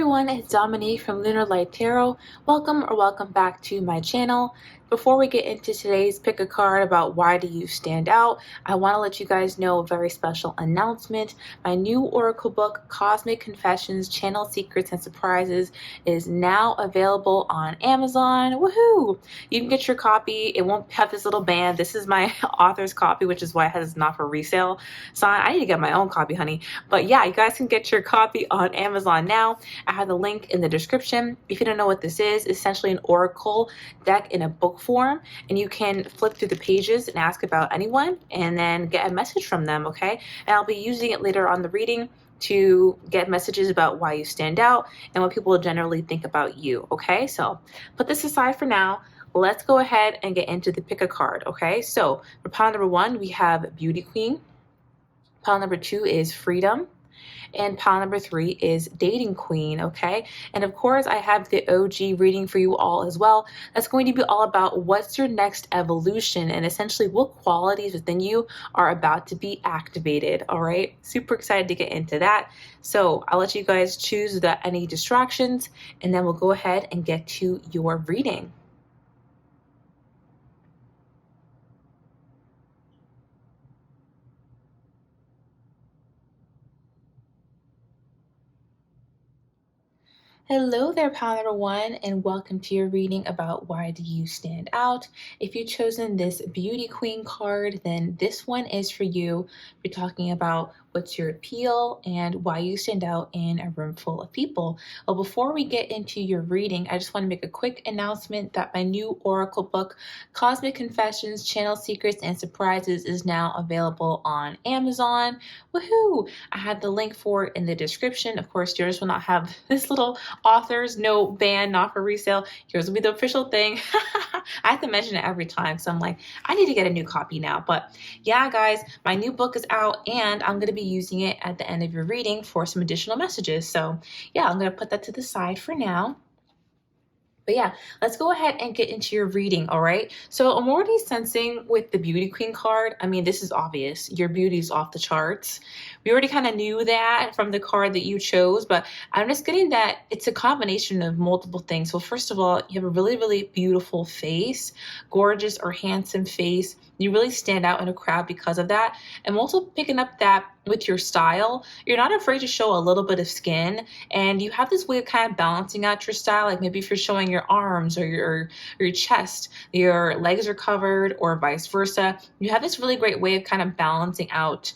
everyone, it's Dominique from Lunar Tarot. Welcome back to my channel. Before we get into today's pick a card about why do you stand out, I want to let you guys know a very special announcement. My new oracle book, Cosmic Confessions, Channel Secrets and Surprises, is now available on Amazon. Woohoo! You can get your copy. It won't have this little band. This is my author's copy, which is why it has not for resale sign. I need to get my own copy, honey. But yeah, you guys can get your copy on Amazon now. I have the link in the description. If you don't know what this is, it's essentially an oracle deck in a book form, and you can flip through the pages and ask about anyone and then get a message from them, okay? And I'll be using it later on the reading to get messages about why you stand out and what people generally think about you, okay? So put this aside for now. Let's go ahead and get into the pick a card, okay? So for pile number 1, we have Beauty Queen. Pile number 2 is Freedom. And pile number 3 is Dating Queen, okay? And of course, I have the OG reading for you all as well. That's going to be all about what's your next evolution and essentially what qualities within you are about to be activated, all right? Super excited to get into that. So I'll let you guys choose without any distractions, and then we'll go ahead and get to your reading. Hello there, pile number 1, and welcome to your reading about why do you stand out. If you've chosen this Beauty Queen card, then this one is for you. We're talking about what's your appeal and why you stand out in a room full of people. Well, before we get into your reading, I just want to make a quick announcement that my new oracle book, Cosmic Confessions, Channel Secrets and Surprises, is now available on Amazon. Woohoo! I had the link for it in the description. Of course, yours will not have this little authors, no ban, not for resale. Yours will be the official thing. I have to mention it every time, so I'm like, I need to get a new copy now. But yeah, guys, my new book is out, and I'm going to be using it at the end of your reading for some additional messages. So yeah, I'm going to put that to the side for now. But yeah, let's go ahead and get into your reading, all right? So I'm already sensing with the Beauty Queen card, I mean, this is obvious. Your beauty's off the charts. We already kind of knew that from the card that you chose, but I'm just getting that it's a combination of multiple things. So first of all, you have a really, really beautiful face, gorgeous or handsome face. You really stand out in a crowd because of that. I'm also picking up that with your style, you're not afraid to show a little bit of skin, and you have this way of kind of balancing out your style. Like maybe if you're showing your arms or your chest, your legs are covered, or vice versa. You have this really great way of kind of balancing out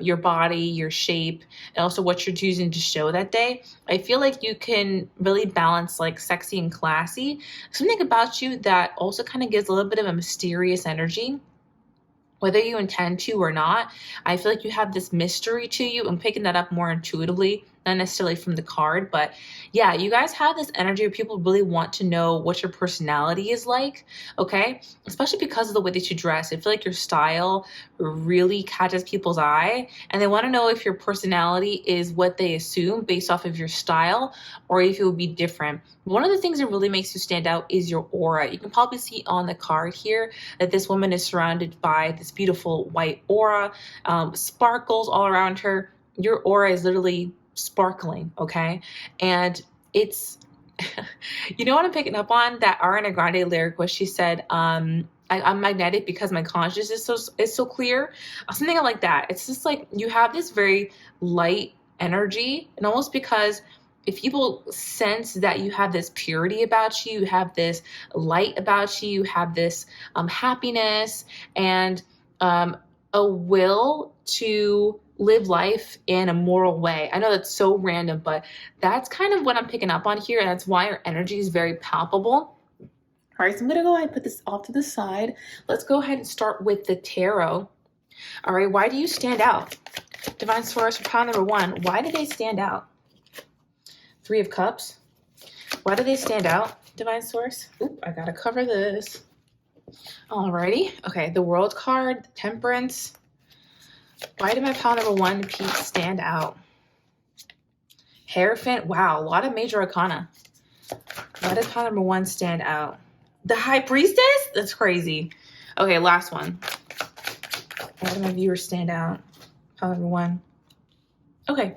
your body, your shape, and also what you're choosing to show that day. I feel like you can really balance like sexy and classy. Something about you that also kind of gives a little bit of a mysterious energy. Whether you intend to or not, I feel like you have this mystery to you. I'm picking that up more intuitively, not necessarily from the card, but yeah, you guys have this energy where people really want to know what your personality is like, okay? Especially because of the way that you dress. I feel like your style really catches people's eye, and they want to know if your personality is what they assume based off of your style, or if it would be different. One of the things that really makes you stand out is your aura. You can probably see on the card here that this woman is surrounded by this beautiful white aura, sparkles all around her. Your aura is literally sparkling, okay? And it's, you know what I'm picking up on? That Ariana Grande lyric where she said, I'm magnetic because my consciousness is so clear. Something like that. It's just like you have this very light energy, and almost because if people sense that you have this purity about you, you have this light about you, you have this happiness and a will to live life in a moral way. I know that's so random, but that's kind of what I'm picking up on here, and that's why your energy is very palpable. All right, so I'm gonna go ahead and put this off to the side. Let's go ahead and start with the tarot. All right, why do you stand out? Divine Source for pile number 1, why do they stand out? 3 of Cups. Why do they stand out, Divine Source? Oop, I gotta cover this. Alrighty. Okay, the World card, the Temperance. Why did my pile number 1 piece stand out? Hierophant. Wow, a lot of major arcana. Why did pile number 1 stand out? The High Priestess? That's crazy. Okay, last one. Why did my viewers stand out? Pile number 1. Okay.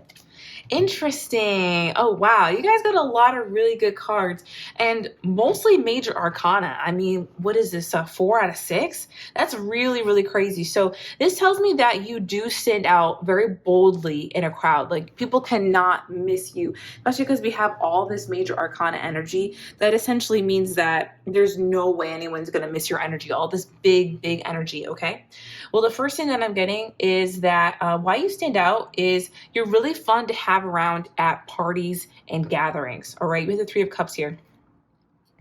Interesting. Oh, wow. You guys got a lot of really good cards and mostly major arcana. I mean, what is this? 4 out of 6? That's really, really crazy. So, this tells me that you do stand out very boldly in a crowd. Like, people cannot miss you, especially because we have all this major arcana energy. That essentially means that there's no way anyone's going to miss your energy, all this big, big energy. Okay. Well, the first thing that I'm getting is that why you stand out is you're really fun to have around at parties and gatherings. All right, we have the Three of Cups here.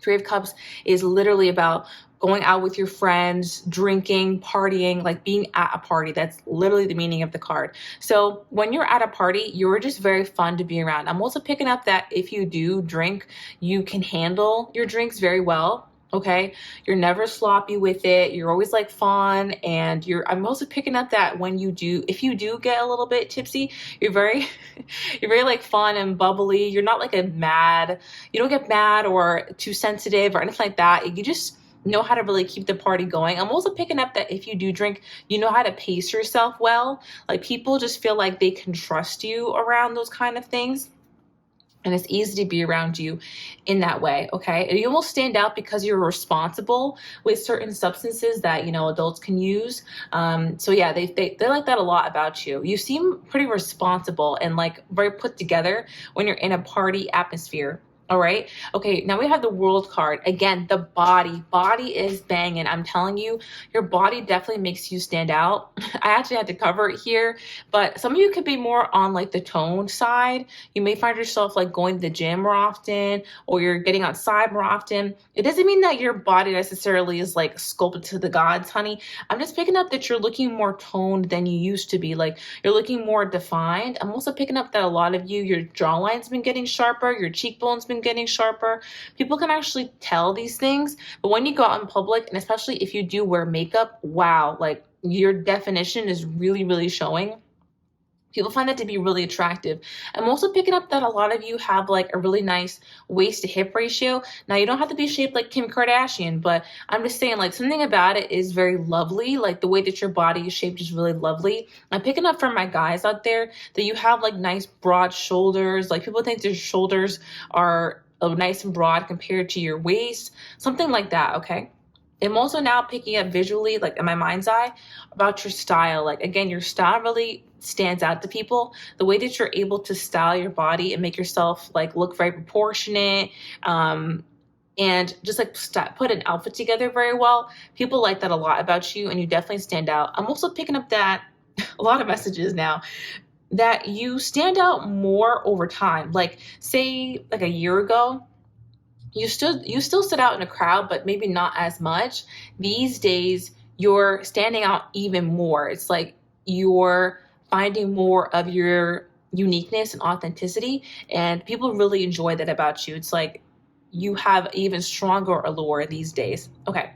Three of Cups is literally about going out with your friends, drinking, partying, like being at a party. That's literally the meaning of the card. So when you're at a party, you're just very fun to be around. I'm also picking up that if you do drink, you can handle your drinks very well. Okay, you're never sloppy with it. You're always like fun, and I'm also picking up that when you do, if you do get a little bit tipsy, you're very, you're very like fun and bubbly. You're not like you don't get mad or too sensitive or anything like that. You just know how to really keep the party going. I'm also picking up that if you do drink, you know how to pace yourself well. Like people just feel like they can trust you around those kind of things. And it's easy to be around you in that way. Okay. And you almost stand out because you're responsible with certain substances that, adults can use. So yeah, they like that a lot about you. You seem pretty responsible and like very put together when you're in a party atmosphere. All right. Okay. Now we have the World card. Again, the body. Body is banging. I'm telling you, your body definitely makes you stand out. I actually had to cover it here, but some of you could be more on like the toned side. You may find yourself like going to the gym more often or you're getting outside more often. It doesn't mean that your body necessarily is like sculpted to the gods, honey. I'm just picking up that you're looking more toned than you used to be. Like you're looking more defined. I'm also picking up that a lot of you, your jawline's been getting sharper, your cheekbones been getting sharper. People can actually tell these things, but when you go out in public, and especially if you do wear makeup, wow, like your definition is really, really showing. People find that to be really attractive. I'm also picking up that a lot of you have like a really nice waist to hip ratio. Now, you don't have to be shaped like Kim Kardashian, but I'm just saying like something about it is very lovely. Like the way that your body is shaped is really lovely. I'm picking up from my guys out there that you have like nice broad shoulders. Like people think their shoulders are nice and broad compared to your waist, something like that. Okay. I'm also now picking up visually, like in my mind's eye, about your style. Like, again, your style really stands out to people. The way that you're able to style your body and make yourself like look very proportionate, and just like put an outfit together very well. People like that a lot about you, and you definitely stand out. I'm also picking up that a lot of messages now that you stand out more over time. Like, say, like a year ago, you still stood out in a crowd, but maybe not as much. These days, you're standing out even more. It's like you're finding more of your uniqueness and authenticity, and people really enjoy that about you. It's like you have even stronger allure these days. Okay.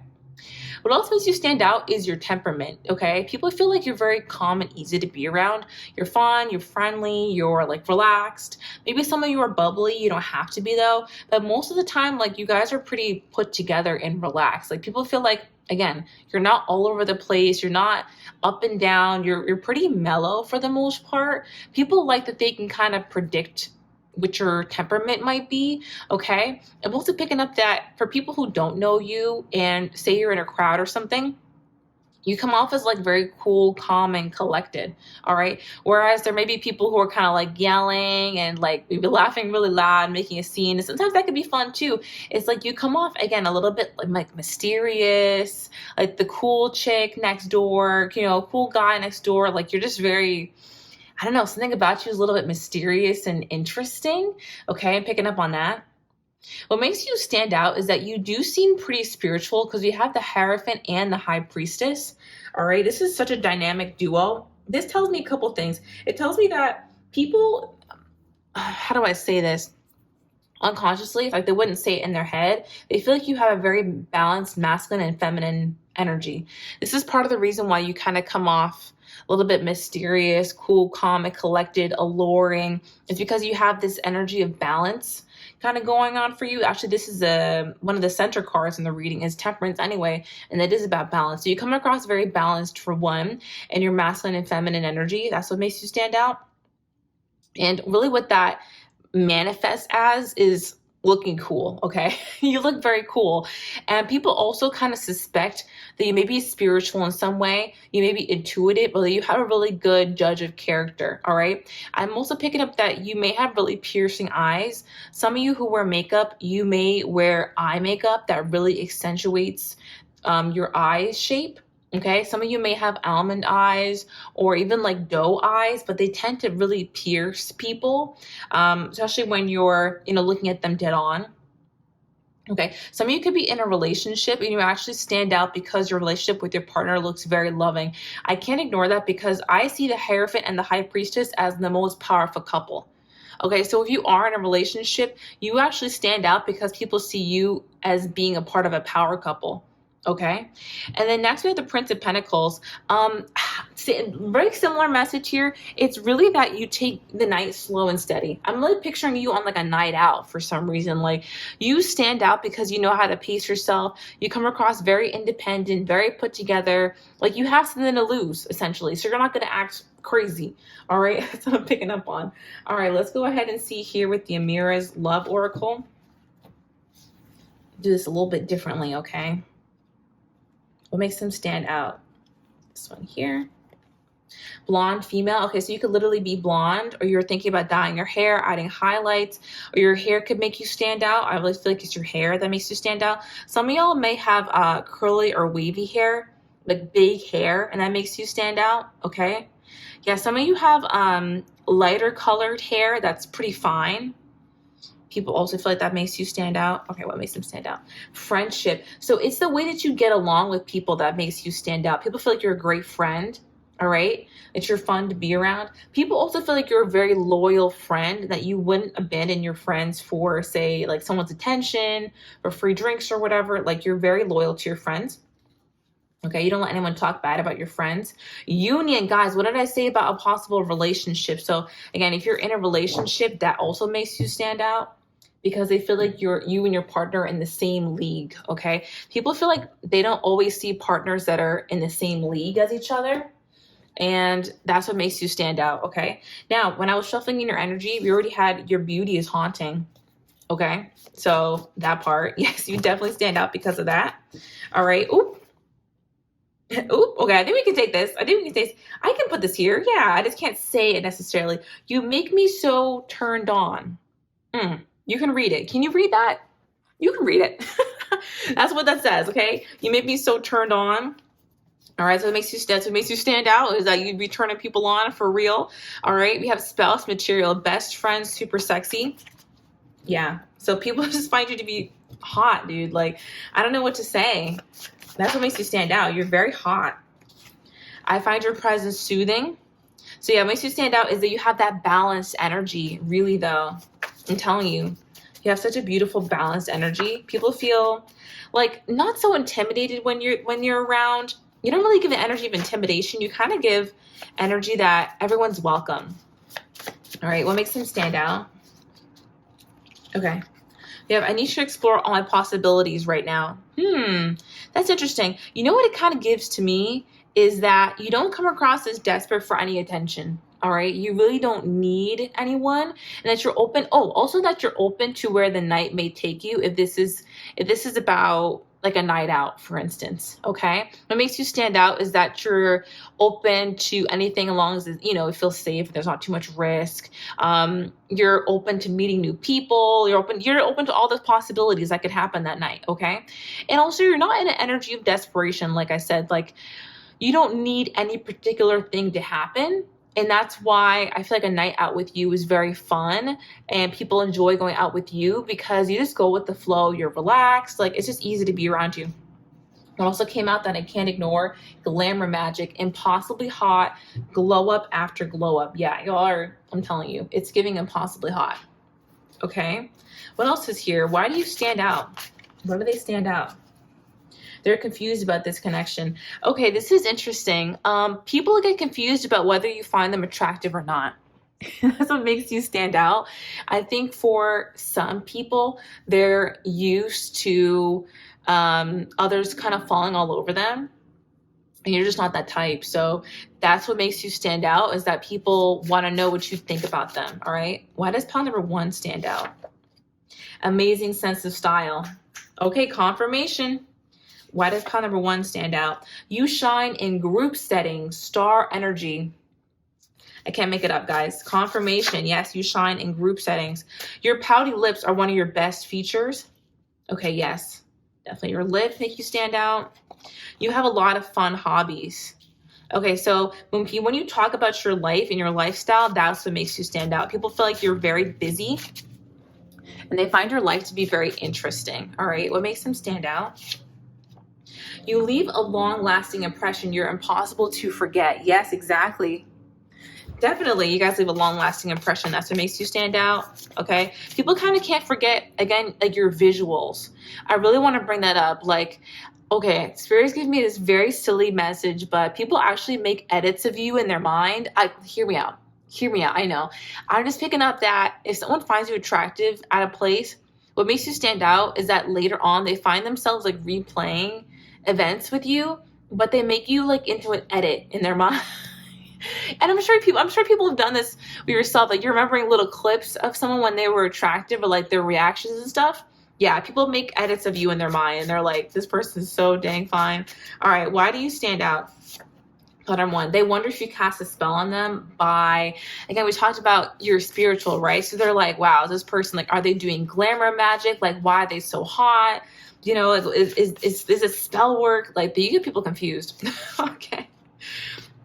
What else makes you stand out is your temperament, okay? People feel like you're very calm and easy to be around. You're fun, you're friendly, you're like relaxed. Maybe some of you are bubbly, you don't have to be though. But most of the time, like you guys are pretty put together and relaxed. Like people feel like, again, you're not all over the place, you're not up and down, you're pretty mellow for the most part. People like that they can kind of predict what your temperament might be. Okay. I'm also picking up that for people who don't know you and say you're in a crowd or something, you come off as like very cool, calm, and collected. All right. Whereas there may be people who are kind of like yelling and like maybe laughing really loud, making a scene. And sometimes that could be fun too. It's like you come off again a little bit like mysterious, like the cool chick next door, cool guy next door. Like you're just very, I don't know, something about you is a little bit mysterious and interesting. Okay, I'm picking up on that. What makes you stand out is that you do seem pretty spiritual because we have the Hierophant and the High Priestess. All right, this is such a dynamic duo. This tells me a couple things. It tells me that people, how do I say this? Unconsciously, like they wouldn't say it in their head, they feel like you have a very balanced masculine and feminine energy. This is part of the reason why you kind of come off a little bit mysterious, cool, calm, and collected, alluring. It's because you have this energy of balance kind of going on for you. Actually, this is one of the center cards in the reading is temperance anyway, and it is about balance. So you come across very balanced for one, and your masculine and feminine energy. That's what makes you stand out. And really what that manifests as is looking cool, okay? You look very cool. And people also kind of suspect that you may be spiritual in some way, you may be intuitive, but you have a really good judge of character, all right? I'm also picking up that you may have really piercing eyes. Some of you who wear makeup, you may wear eye makeup that really accentuates your eye shape. Okay, some of you may have almond eyes or even like doe eyes, but they tend to really pierce people, especially when you're, looking at them dead on. Okay, some of you could be in a relationship and you actually stand out because your relationship with your partner looks very loving. I can't ignore that because I see the Hierophant and the High Priestess as the most powerful couple. Okay, so if you are in a relationship, you actually stand out because people see you as being a part of a power couple. Okay, and then next we have the Prince of Pentacles. Very similar message here. It's really that you take the night slow and steady. I'm really picturing you on like a night out for some reason. Like you stand out because you know how to pace yourself. You come across very independent, very put together. Like you have something to lose essentially, so you're not going to act crazy. All right, that's what I'm picking up on. All right, let's go ahead and see here with the Amira's Love Oracle. Do this a little bit differently, okay? What makes them stand out? This one here. Blonde female. Okay, so you could literally be blonde, or you're thinking about dyeing your hair, adding highlights, or your hair could make you stand out. I really feel like it's your hair that makes you stand out. Some of y'all may have curly or wavy hair, like big hair, and that makes you stand out, okay? Yeah, some of you have lighter colored hair that's pretty fine. People also feel like that makes you stand out. Okay, what makes them stand out? Friendship. So it's the way that you get along with people that makes you stand out. People feel like you're a great friend, all right? That you're fun to be around. People also feel like you're a very loyal friend, that you wouldn't abandon your friends for, say, like someone's attention or free drinks or whatever. Like you're very loyal to your friends. Okay, you don't let anyone talk bad about your friends. Union, guys, what did I say about a possible relationship? So again, if you're in a relationship, that also makes you stand out because they feel like you and your partner are in the same league, okay? People feel like they don't always see partners that are in the same league as each other, and that's what makes you stand out, okay? Now, when I was shuffling in your energy, we already had your beauty is haunting, okay? So that part, yes, you definitely stand out because of that. All right, oop. Oop, okay, I think we can take this. I can put this here. Yeah, I just can't say it necessarily. You make me so turned on. You can read it. Can you read that? You can read it. That's what that says, okay? You make me so turned on. All right, so it makes you stand out is that you'd be turning people on for real. All right, we have spouse material, best friend, super sexy. Yeah, so people just find you to be hot, dude. Like, I don't know what to say. That's what makes you stand out. You're very hot. I find your presence soothing. So yeah, what makes you stand out is that you have that balanced energy. Really though, I'm telling you, you have such a beautiful balanced energy. People feel like not so intimidated when you're around. You don't really give an energy of intimidation. You kind of give energy that everyone's welcome. All right, what makes them stand out? Okay. Yeah, I need to explore all my possibilities right now. That's interesting. You know what it kind of gives to me is that you don't come across as desperate for any attention. All right. You really don't need anyone, and that you're open. Oh, also that you're open to where the night may take you. If this is about like a night out, for instance. Okay. What makes you stand out is that you're open to anything as long as, it feels safe. There's not too much risk. You're open to meeting new people. You're open to all the possibilities that could happen that night. Okay. And also you're not in an energy of desperation. Like I said, like you don't need any particular thing to happen. And that's why I feel like a night out with you is very fun and people enjoy going out with you because you just go with the flow. You're relaxed. Like it's just easy to be around you. It also came out that I can't ignore glamour magic, impossibly hot, glow up after glow up. Yeah, y'all are, I'm telling you, it's giving impossibly hot. Okay. What else is here? Why do you stand out? Why do they stand out? They're confused about this connection. Okay, this is interesting. People get confused about whether you find them attractive or not. That's what makes you stand out. I think for some people, they're used to others kind of falling all over them. and you're just not that type. So that's what makes you stand out, is that people want to know what you think about them. All right. Why does pile number 1 stand out? Amazing sense of style. Okay, confirmation. Why does pile number 1 stand out? You shine in group settings, star energy. I can't make it up, guys. Confirmation. Yes, you shine in group settings. Your pouty lips are one of your best features. Okay, yes. Definitely your lips make you stand out. You have a lot of fun hobbies. Okay, so when you talk about your life and your lifestyle, that's what makes you stand out. People feel like you're very busy and they find your life to be very interesting. All right, what makes them stand out? You leave a long-lasting impression. You're impossible to forget. Yes, exactly. Definitely, you guys leave a long-lasting impression. That's what makes you stand out, okay? People kind of can't forget, again, like your visuals. I really want to bring that up. Like, okay, Spirit's giving me this very silly message, but people actually make edits of you in their mind. Hear me out. Hear me out. I know. I'm just picking up that if someone finds you attractive at a place, what makes you stand out is that later on they find themselves like replaying events with you, but they make you like into an edit in their mind. And I'm sure people have done this with yourself. Like, you're remembering little clips of someone when they were attractive, or like their reactions and stuff. Yeah, people make edits of you in their mind and they're like, this person's so dang fine. All right, why do you stand out? Pattern 1, they wonder if you cast a spell on them by, again, we talked about your spiritual, right? So they're like, wow, this person, like, are they doing glamour magic? Like, why are they so hot? You know, is it spell work? Like, you get people confused. Okay.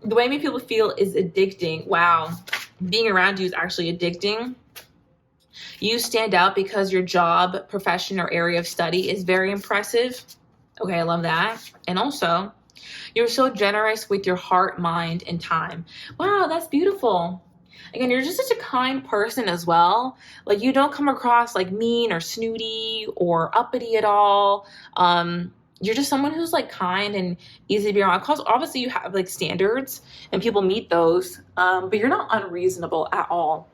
The way many people feel is addicting. Wow. Being around you is actually addicting. You stand out because your job, profession, or area of study is very impressive. Okay, I love that. And also, you're so generous with your heart, mind, and time. Wow, that's beautiful. Again, you're just such a kind person as well. Like, you don't come across like mean or snooty or uppity at all. You're just someone who's like kind and easy to be around. Because obviously you have like standards and people meet those, but you're not unreasonable at all.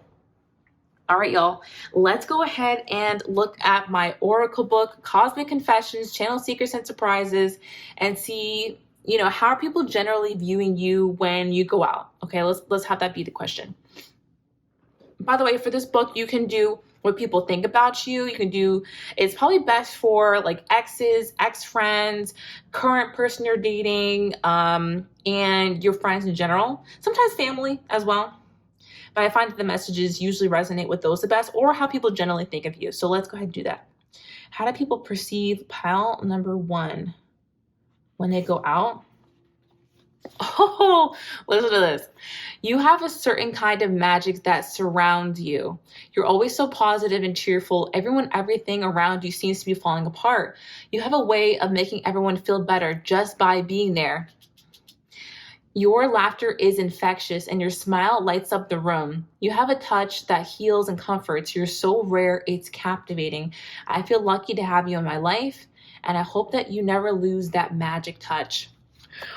All right, y'all, let's go ahead and look at my Oracle book, Cosmic Confessions, Channel Secrets and Surprises, and see, you know, how are people generally viewing you when you go out? Okay, let's have that be the question. By the way, for this book, you can do what people think about you. You can do, it's probably best for like exes, ex-friends, current person you're dating, and your friends in general, sometimes family as well. But I find that the messages usually resonate with those the best, or how people generally think of you. So let's go ahead and do that. How do people perceive pile number 1 when they go out? Oh, listen to this. You have a certain kind of magic that surrounds you. You're always so positive and cheerful. Everything around you seems to be falling apart. You have a way of making everyone feel better just by being there. Your laughter is infectious and your smile lights up the room. You have a touch that heals and comforts. You're so rare, it's captivating. I feel lucky to have you in my life, and I hope that you never lose that magic touch.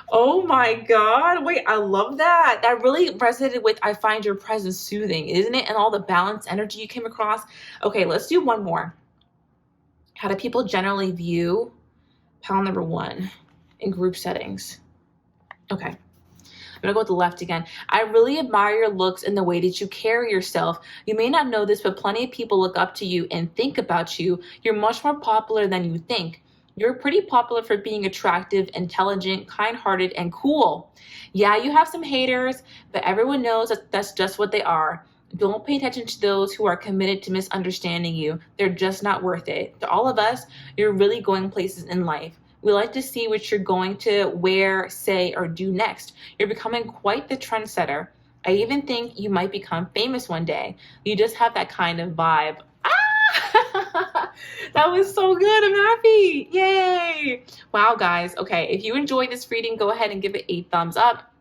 Oh my God. Wait, I love that. That really resonated with, I find your presence soothing, isn't it? And all the balanced energy you came across. Okay, let's do one more. How do people generally view pile number 1 in group settings? Okay. I'm gonna go with the left again. I really admire your looks and the way that you carry yourself. You may not know this, but plenty of people look up to you and think about you. You're much more popular than you think. You're pretty popular for being attractive, intelligent, kind-hearted, and cool. Yeah, you have some haters, but everyone knows that that's just what they are. Don't pay attention to those who are committed to misunderstanding you. They're just not worth it. To all of us, you're really going places in life. We like to see what you're going to wear, say, or do next. You're becoming quite the trendsetter. I even think you might become famous one day. You just have that kind of vibe. That was so good. I'm happy. Yay. Wow, guys. Okay, if you enjoyed this reading, go ahead and give it a thumbs up.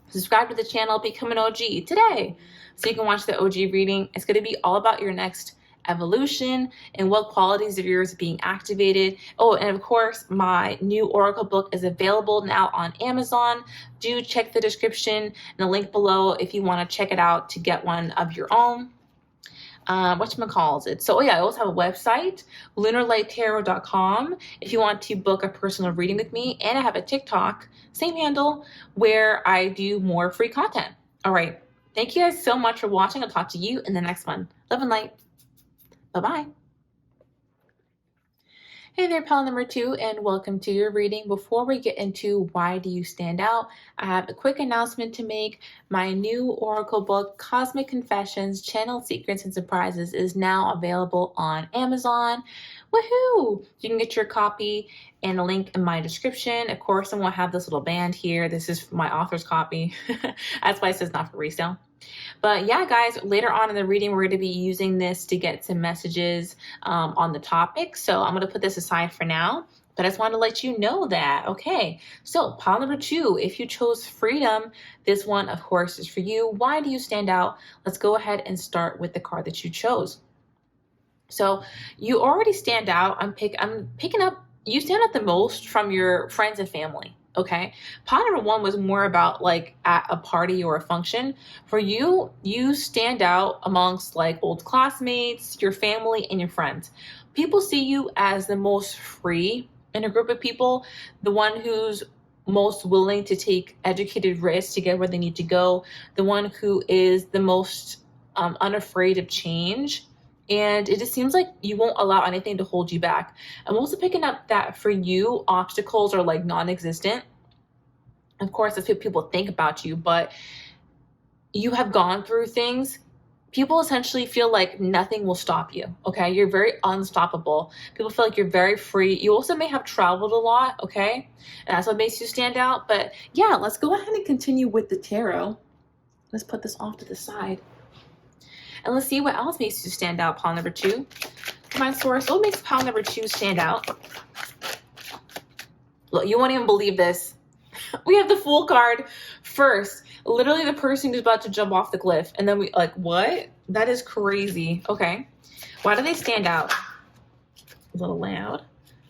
Subscribe to the channel, become an OG today so you can watch the OG reading. It's going to be all about your next evolution and what qualities of yours are being activated. Oh, and of course, my new Oracle book is available now on Amazon. Do check the description and the link below if you want to check it out to get one of your own. whatchamacallit. So yeah, I also have a website, lunarlighttarot.com, if you want to book a personal reading with me. And I have a TikTok, same handle, where I do more free content. All right. Thank you guys so much for watching. I'll talk to you in the next one. Love and light. Bye-bye. Hey there, pal number 2, and welcome to your reading. Before we get into why do you stand out, I have a quick announcement to make. My new oracle book, Cosmic Confessions, Channeled Secrets and Surprises, is now available on Amazon. Woohoo! You can get your copy and a link in my description. Of course, I won't have this little band here. This is my author's copy. That's why it says not for resale. But yeah, guys, later on in the reading, we're going to be using this to get some messages on the topic. So I'm going to put this aside for now. But I just wanted to let you know that. Okay, so pile number 2, if you chose freedom, this one, of course, is for you. Why do you stand out? Let's go ahead and start with the card that you chose. So you already stand out. I'm picking up, you stand out the most from your friends and family. Okay. Pile number 1 was more about like at a party or a function. For you, you stand out amongst like old classmates, your family, and your friends. People see you as the most free in a group of people, the one who's most willing to take educated risks to get where they need to go, the one who is the most unafraid of change. And it just seems like you won't allow anything to hold you back. I'm also picking up that for you, obstacles are like non-existent. Of course, that's what people think about you, but you have gone through things. People essentially feel like nothing will stop you, okay? You're very unstoppable. People feel like you're very free. You also may have traveled a lot, okay? And that's what makes you stand out. But yeah, let's go ahead and continue with the tarot. Let's put this off to the side. And let's see what else makes you stand out, pile number 2. Come on, source. What makes pile number 2 stand out? Look, you won't even believe this. We have the Fool card first. Literally the person who's about to jump off the cliff. And then we like, what? That is crazy. Okay. Why do they stand out? A little loud.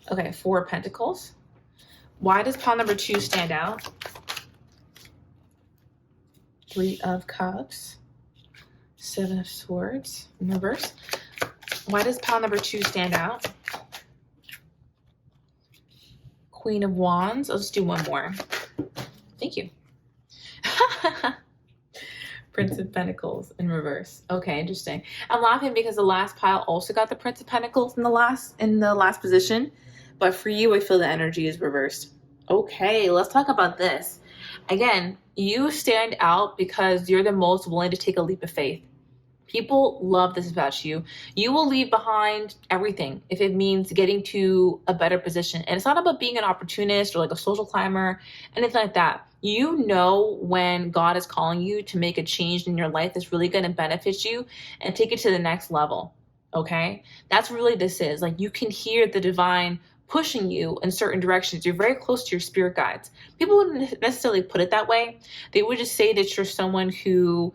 Okay, 4 of Pentacles. Why does pile number 2 stand out? 3 of Cups. 7 of Swords in reverse. Why does pile number 2 stand out? Queen of Wands. I'll just do one more. Thank you. Prince of Pentacles in reverse. Okay, interesting. I'm laughing because the last pile also got the Prince of Pentacles in the last position, but for you, I feel the energy is reversed. Okay, let's talk about this. Again, you stand out because you're the most willing to take a leap of faith. People love this about you. You will leave behind everything if it means getting to a better position. And it's not about being an opportunist or like a social climber, anything like that. You know when God is calling you to make a change in your life that's really going to benefit you and take it to the next level. Okay? That's really this is. Like you can hear the divine pushing you in certain directions. You're very close to your spirit guides. People wouldn't necessarily put it that way. They would just say that you're someone who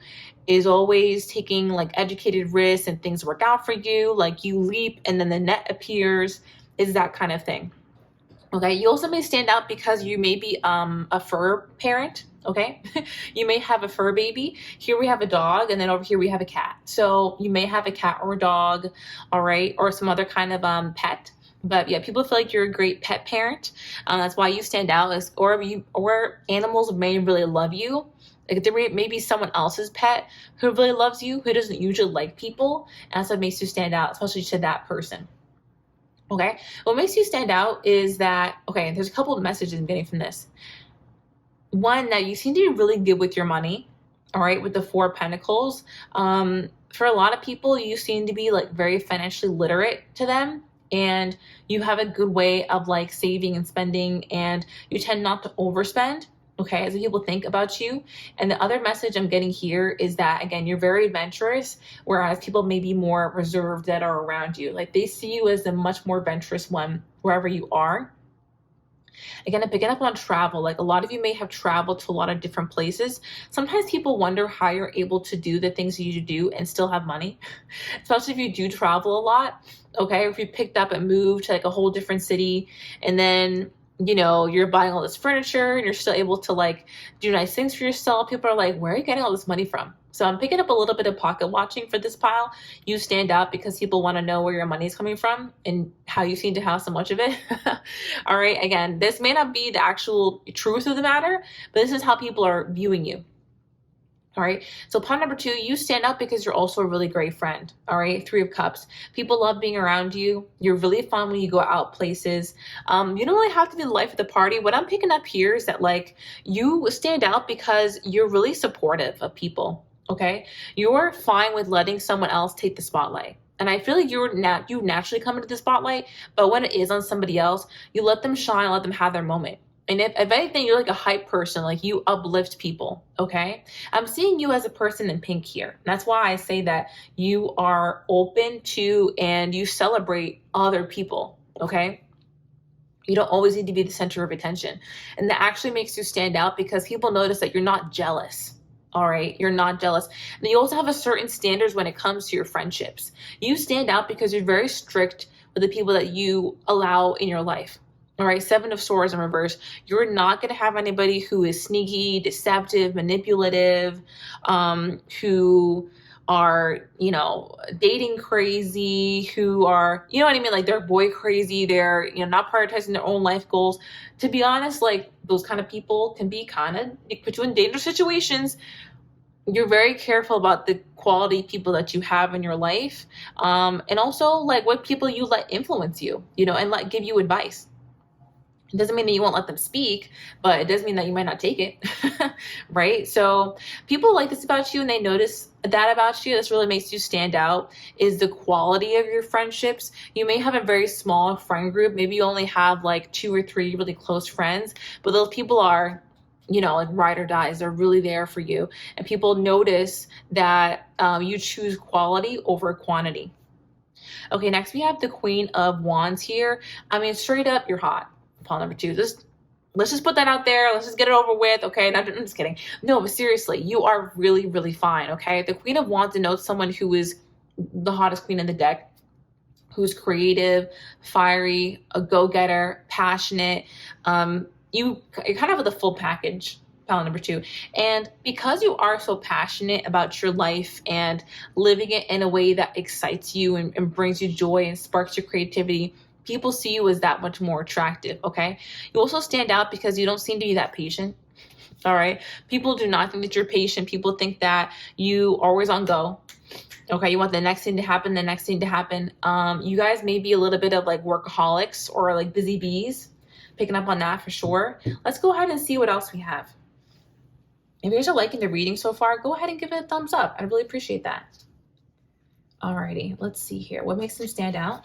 is always taking like educated risks and things work out for you. Like you leap and then the net appears, is that kind of thing. Okay, you also may stand out because you may be a fur parent. Okay, you may have a fur baby. Here we have a dog, and then over here we have a cat. So you may have a cat or a dog, all right, or some other kind of pet. But yeah, people feel like you're a great pet parent. That's why you stand out. Or animals may really love you. Like there may be someone else's pet who really loves you, who doesn't usually like people, and that's what makes you stand out, especially to that person. Okay, what makes you stand out is that, okay, there's a couple of messages I'm getting from this. One, that you seem to be really good with your money, all right, with the 4 of Pentacles. For a lot of people, you seem to be like very financially literate to them, and you have a good way of like saving and spending, and you tend not to overspend. Okay, as people think about you. And the other message I'm getting here is that, again, you're very adventurous, whereas people may be more reserved that are around you. Like they see you as a much more adventurous one wherever you are. Again, I'm picking up on travel. Like a lot of you may have traveled to a lot of different places. Sometimes people wonder how you're able to do the things you do and still have money, especially if you do travel a lot. Okay, if you picked up and moved to like a whole different city and then you know, you're buying all this furniture and you're still able to like do nice things for yourself. People are like, where are you getting all this money from? So I'm picking up a little bit of pocket watching for this pile. You stand out because people want to know where your money is coming from and how you seem to have so much of it. All right. Again, this may not be the actual truth of the matter, but this is how people are viewing you. All right. So pile number 2, you stand out because you're also a really great friend. All right. 3 of Cups. People love being around you. You're really fun when you go out places. You don't really have to be the life of the party. What I'm picking up here is that like you stand out because you're really supportive of people. Okay. You're fine with letting someone else take the spotlight. And I feel like you naturally come into the spotlight, but when it is on somebody else, you let them shine, let them have their moment. And if anything, you're like a hype person, like you uplift people, okay? I'm seeing you as a person in pink here. That's why I say that you are open to and you celebrate other people, okay? You don't always need to be the center of attention. And that actually makes you stand out because people notice that you're not jealous. All right, you're not jealous. And you also have a certain standards when it comes to your friendships. You stand out because you're very strict with the people that you allow in your life. All right, 7 of Swords in reverse. You're not going to have anybody who is sneaky, deceptive, manipulative, who are, you know, dating crazy, who are, you know what I mean? Like they're boy crazy. They're, you know, not prioritizing their own life goals. To be honest, like those kind of people can be kind of put you in dangerous situations. You're very careful about the quality people that you have in your life. And also like what people you let influence you, you know, and like give you advice. It doesn't mean that you won't let them speak, but it does mean that you might not take it, right? So people like this about you and they notice that about you. This really makes you stand out is the quality of your friendships. You may have a very small friend group. Maybe you only have like 2 or 3 really close friends, but those people are, you know, like ride or dies. They're really there for you. And people notice that you choose quality over quantity. Okay, next we have the Queen of Wands here. I mean, straight up, you're hot. Pile number 2. Let's just put that out there. Let's just get it over with. Okay. No, I'm just kidding. No, but seriously, you are really, really fine. Okay. The Queen of Wands denotes someone who is the hottest queen in the deck, who's creative, fiery, a go-getter, passionate. You're kind of the full package. Pile number 2. And because you are so passionate about your life and living it in a way that excites you and brings you joy and sparks your creativity, people see you as that much more attractive, okay? You also stand out because you don't seem to be that patient, all right? People do not think that you're patient. People think that you are always on go, okay? You want the next thing to happen, the next thing to happen. You guys may be a little bit of like workaholics or like busy bees, picking up on that for sure. Let's go ahead and see what else we have. If you guys are liking the reading so far, go ahead and give it a thumbs up. I'd really appreciate that. Alrighty, let's see here. What makes them stand out?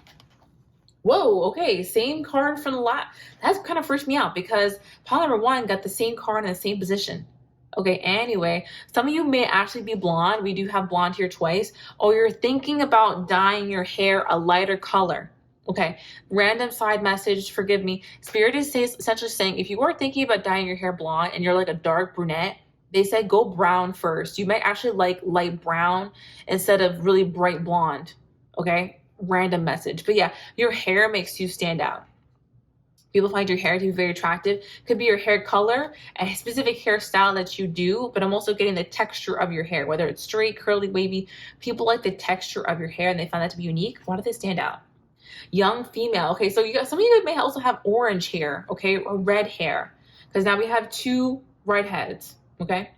Whoa, okay, same card from the last. That's kind of freaked me out because pile number 1 got the same card in the same position. Okay, anyway, some of you may actually be blonde. We do have blonde here twice. Or you're thinking about dyeing your hair a lighter color. Okay, random side message, forgive me. Spirit is essentially saying if you are thinking about dyeing your hair blonde and you're like a dark brunette, they said go brown first. You might actually like light brown instead of really bright blonde, okay? Random message. But yeah, your hair makes you stand out. People find your hair to be very attractive. Could be your hair color, a specific hairstyle that you do, but I'm also getting the texture of your hair, whether it's straight, curly, wavy. People like the texture of your hair and they find that to be unique. Why do they stand out? Young female. Okay, so some of you may also have orange hair, okay, or red hair, because now we have 2 redheads, okay?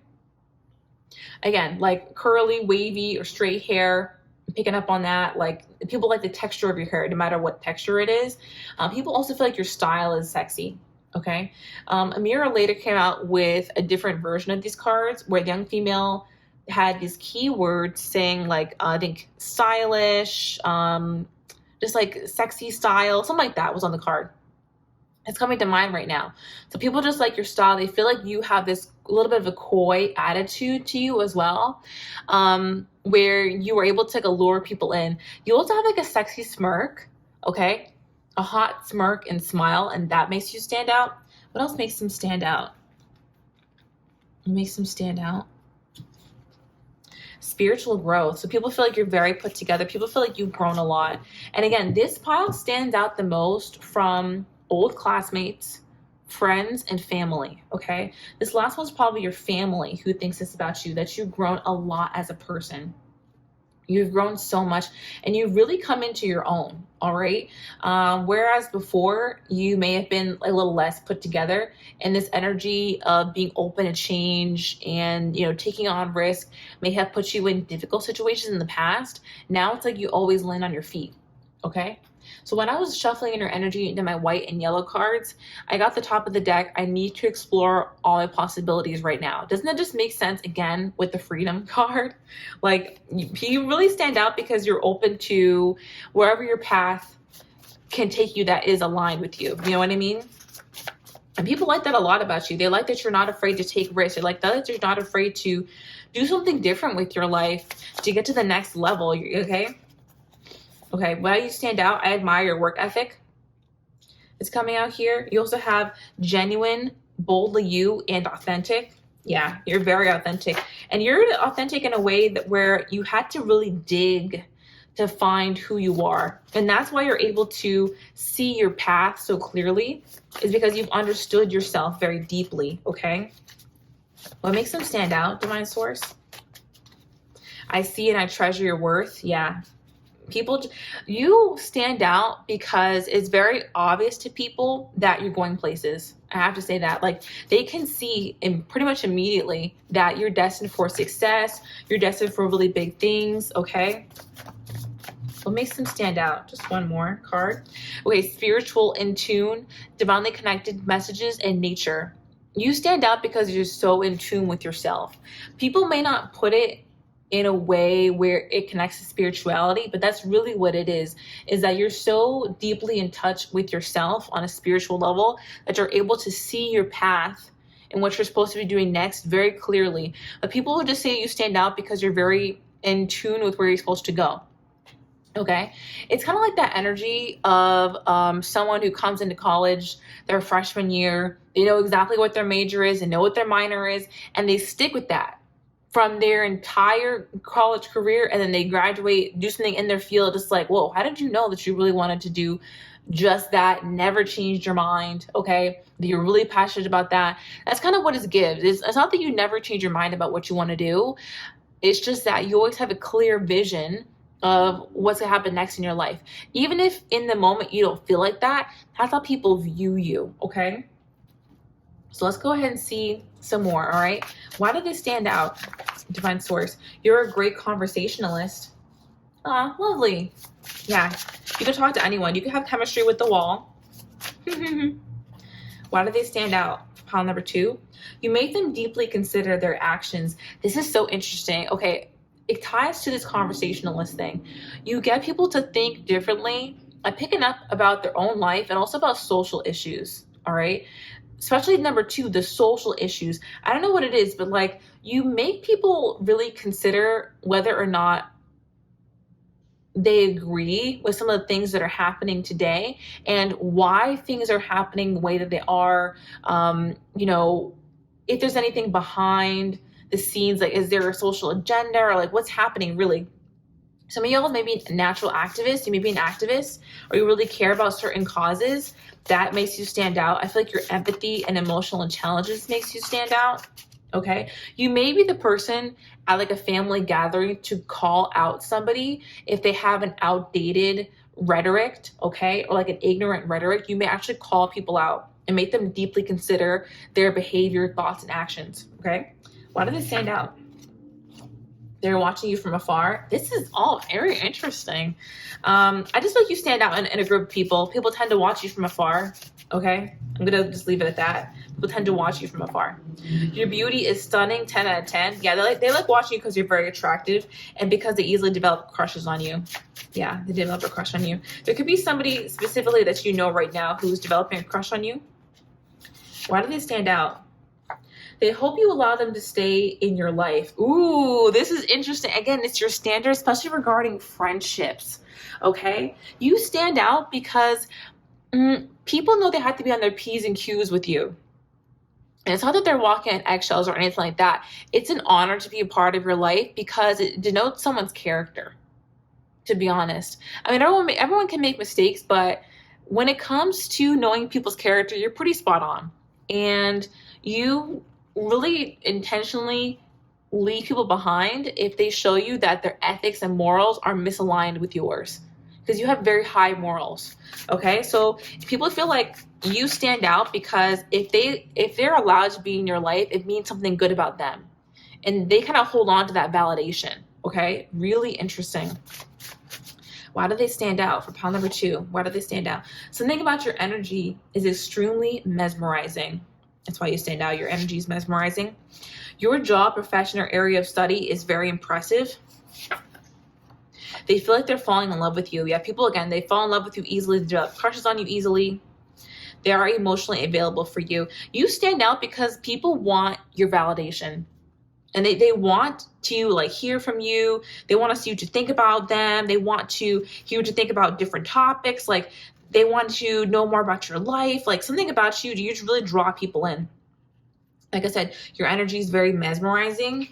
Again, like curly, wavy, or straight hair. Picking up on that, like people like the texture of your hair, no matter what texture it is. People also feel like your style is sexy. Okay. Amira later came out with a different version of these cards where the young female had these keywords saying like, I think stylish, just like sexy style, something like that was on the card. It's coming to mind right now. So people just like your style. They feel like you have this a little bit of a coy attitude to you as well, where you are able to like allure people in. You also have like a sexy smirk, okay? A hot smirk and smile, and that makes you stand out. What else makes them stand out? What makes them stand out? Spiritual growth. So people feel like you're very put together. People feel like you've grown a lot. And again, this pile stands out the most from old classmates, friends, and family, okay? This last one's probably your family who thinks this about you, that you've grown a lot as a person. You've grown so much and you've really come into your own, all right? Whereas before, you may have been a little less put together, and this energy of being open to change and, taking on risk may have put you in difficult situations in the past. Now it's like you always land on your feet, okay? So when I was shuffling in your energy into my white and yellow cards, I got the top of the deck. I need to explore all my possibilities right now. Doesn't that just make sense again with the freedom card? Like you really stand out because you're open to wherever your path can take you that is aligned with you. You know what I mean? And people like that a lot about you. They like that you're not afraid to take risks. They like that you're not afraid to do something different with your life to get to the next level. Okay? Okay, why you stand out, I admire your work ethic. It's coming out here. You also have genuine, boldly you, and authentic. Yeah, you're very authentic. And you're authentic in a way that where you had to really dig to find who you are. And that's why you're able to see your path so clearly, is because you've understood yourself very deeply, okay? What makes them stand out, Divine Source? I see and I treasure your worth. Yeah. You stand out because it's very obvious to people that you're going places. I have to say that. Like, they can see pretty much immediately that you're destined for success. You're destined for really big things, okay? What makes them stand out? Just one more card. Okay, spiritual, in tune, divinely connected messages, and nature. You stand out because you're so in tune with yourself. People may not put it in a way where it connects to spirituality, but that's really what it is that you're so deeply in touch with yourself on a spiritual level that you're able to see your path and what you're supposed to be doing next very clearly. But people will just say you stand out because you're very in tune with where you're supposed to go. Okay, it's kind of like that energy of someone who comes into college their freshman year. They know exactly what their major is and know what their minor is, and they stick with that from their entire college career, and then they graduate, do something in their field. It's like, whoa, how did you know that you really wanted to do just that? Never changed your mind, okay? That you're really passionate about that. That's kind of what it gives. It's not that you never change your mind about what you want to do. It's just that you always have a clear vision of what's going to happen next in your life. Even if in the moment you don't feel like that, that's how people view you, okay? So let's go ahead and see some more, all right? Why did this stand out, Divine Source? You're a great conversationalist. Ah, lovely. Yeah, you can talk to anyone. You can have chemistry with the wall. Why do they stand out? Pile number 2. You make them deeply consider their actions. This is so interesting. Okay, it ties to this conversationalist thing. You get people to think differently, picking up about their own life and also about social issues, all right? Especially number 2, the social issues. I don't know what it is, but like you make people really consider whether or not they agree with some of the things that are happening today and why things are happening the way that they are. If there's anything behind the scenes, like is there a social agenda or like what's happening really? Some of y'all may be a natural activist, you may be an activist, or you really care about certain causes. That makes you stand out. I feel like your empathy and emotional intelligence makes you stand out, okay? You may be the person at like a family gathering to call out somebody if they have an outdated rhetoric, okay? Or like an ignorant rhetoric. You may actually call people out and make them deeply consider their behavior, thoughts, and actions, okay? Why do they stand out? They're watching you from afar. This is all very interesting. I just feel like you stand out in a group of people. People tend to watch you from afar, okay? I'm going to just leave it at that. People tend to watch you from afar. Your beauty is stunning, 10 out of 10. Yeah, they like watching you because you're very attractive and because they easily develop crushes on you. Yeah, they develop a crush on you. There could be somebody specifically that you know right now who's developing a crush on you. Why do they stand out? They hope you allow them to stay in your life. Ooh, this is interesting. Again, it's your standard, especially regarding friendships, okay? You stand out because people know they have to be on their P's and Q's with you. And it's not that they're walking on eggshells or anything like that. It's an honor to be a part of your life because it denotes someone's character, to be honest. I mean, everyone can make mistakes, but when it comes to knowing people's character, you're pretty spot on. and you really intentionally leave people behind if they show you that their ethics and morals are misaligned with yours, because you have very high morals. Okay, so people feel like you stand out because if they're allowed to be in your life, it means something good about them, and they kind of hold on to that validation. Okay, really interesting. Why do they stand out? For pile number 2, why do they stand out? Something about your energy is extremely mesmerizing. That's why you stand out. Your energy is mesmerizing. Your job, profession, or area of study is very impressive. They feel like they're falling in love with you. Yeah, people, again, they fall in love with you easily. They develop crushes on you easily. They are emotionally available for you. You stand out because people want your validation. And they want to like hear from you. They want us you to think about them. They want to hear you to think about different topics. Like they want to know more about your life. Like something about you just really draw people in. Like I said, your energy is very mesmerizing,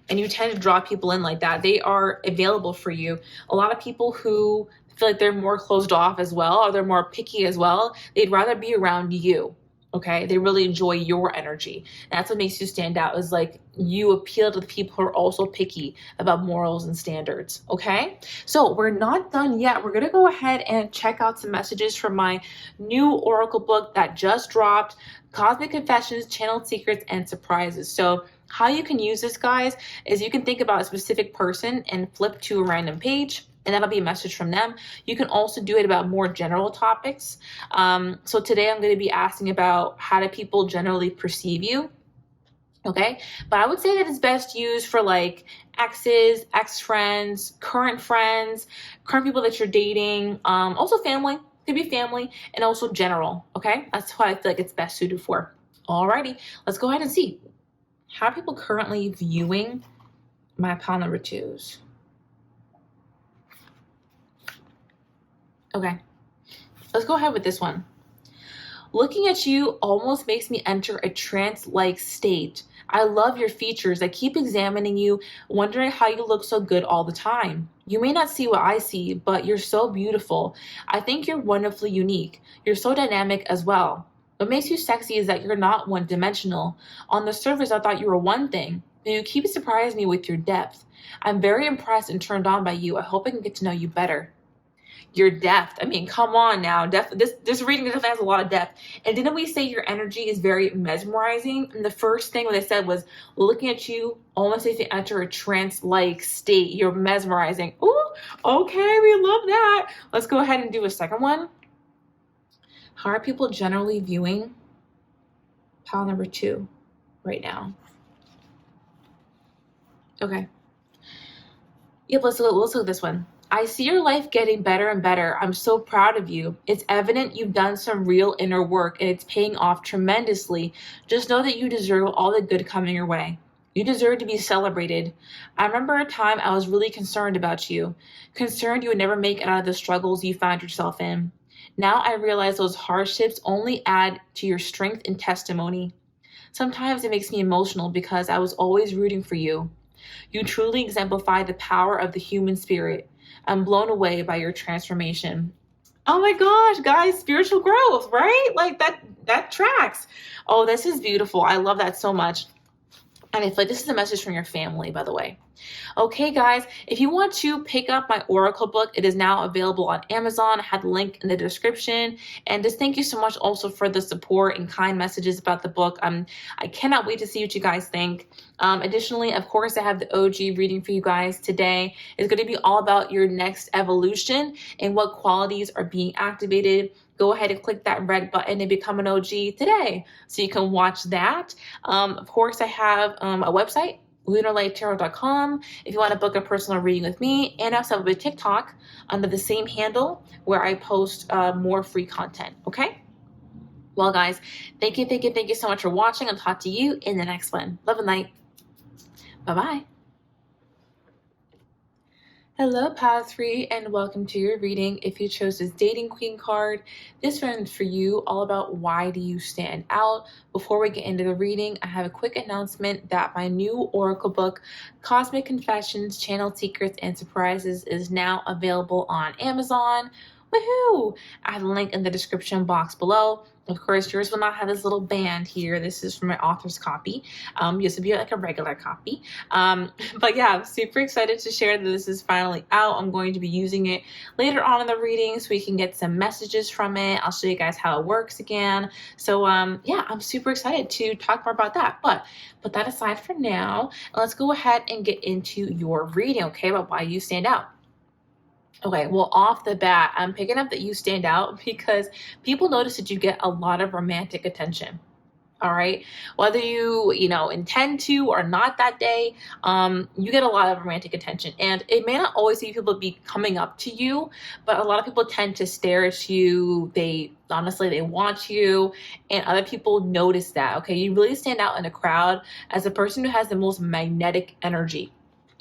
and you tend to draw people in like that. They are available for you. A lot of people who feel like they're more closed off as well, or they're more picky as well, they'd rather be around you. Okay, they really enjoy your energy. And that's what makes you stand out, is like you appeal to the people who are also picky about morals and standards. Okay, so we're not done yet. We're gonna go ahead and check out some messages from my new Oracle book that just dropped, Cosmic Confessions, Channeled Secrets, and Surprises. So how you can use this, guys, is you can think about a specific person and flip to a random page, and that'll be a message from them. You can also do it about more general topics. So today I'm going to be asking about how do people generally perceive you. Okay, but I would say that it's best used for like exes, ex-friends, current people that you're dating, also family, could be family, and also general. Okay, that's what I feel like it's best suited for. Alrighty, let's go ahead and see. How are people currently viewing my pile number 2s? Okay, let's go ahead with this one. Looking at you almost makes me enter a trance-like state. I love your features. I keep examining you, wondering how you look so good all the time. You may not see what I see, but you're so beautiful. I think you're wonderfully unique. You're so dynamic as well. What makes you sexy is that you're not one-dimensional. On the surface, I thought you were one thing, but you keep surprising me with your depth. I'm very impressed and turned on by you. I hope I can get to know you better. Your depth. I mean, come on now. This reading definitely has a lot of depth. And didn't we say your energy is very mesmerizing? And the first thing what they said was, looking at you almost makes you enter a trance-like state. You're mesmerizing. Ooh, okay, we love that. Let's go ahead and do a second one. How are people generally viewing pile number 2 right now? Okay. Yep, let's look at this one. I see your life getting better and better. I'm so proud of you. It's evident you've done some real inner work, and it's paying off tremendously. Just know that you deserve all the good coming your way. You deserve to be celebrated. I remember a time I was really concerned about you, concerned you would never make it out of the struggles you found yourself in. Now I realize those hardships only add to your strength and testimony. Sometimes it makes me emotional because I was always rooting for you. You truly exemplify the power of the human spirit. I'm blown away by your transformation. Oh my gosh, guys, spiritual growth, right? Like that tracks. Oh, this is beautiful. I love that so much. And I feel like this is a message from your family, by the way. Okay, guys, if you want to pick up my Oracle book, it is now available on Amazon. I have the link in the description. And just thank you so much also for the support and kind messages about the book. I cannot wait to see what you guys think. Additionally, of course, I have the OG reading for you guys today. It's going to be all about your next evolution and what qualities are being activated. Go ahead and click that red button and become an OG today so you can watch that. Of course, I have a website, lunarlighttarot.com, if you want to book a personal reading with me. And I also have a TikTok under the same handle where I post more free content. Okay? Well, guys, thank you so much for watching. I'll talk to you in the next one. Love and light. Bye-bye. Hello, Pile 3, and welcome to your reading. If you chose this Dating Queen card, this one's for you, all about why do you stand out. Before we get into the reading, I have a quick announcement that my new Oracle book, Cosmic Confessions, Channeled Secrets, and Surprises, is now available on Amazon. Woohoo! I have a link in the description box below. Of course, yours will not have this little band here. This is from my author's copy. This would be like a regular copy. But yeah, I'm super excited to share that this is finally out. I'm going to be using it later on in the reading so we can get some messages from it. I'll show you guys how it works again. So yeah, I'm super excited to talk more about that. But put that aside for now. Let's go ahead and get into your reading, okay, about why you stand out. Okay, well, off the bat, I'm picking up that you stand out because people notice that you get a lot of romantic attention. All right, whether you intend to or not that day, you get a lot of romantic attention, and it may not always be people be coming up to you, but a lot of people tend to stare at you. They want you, and other people notice that. Okay, you really stand out in a crowd as a person who has the most magnetic energy.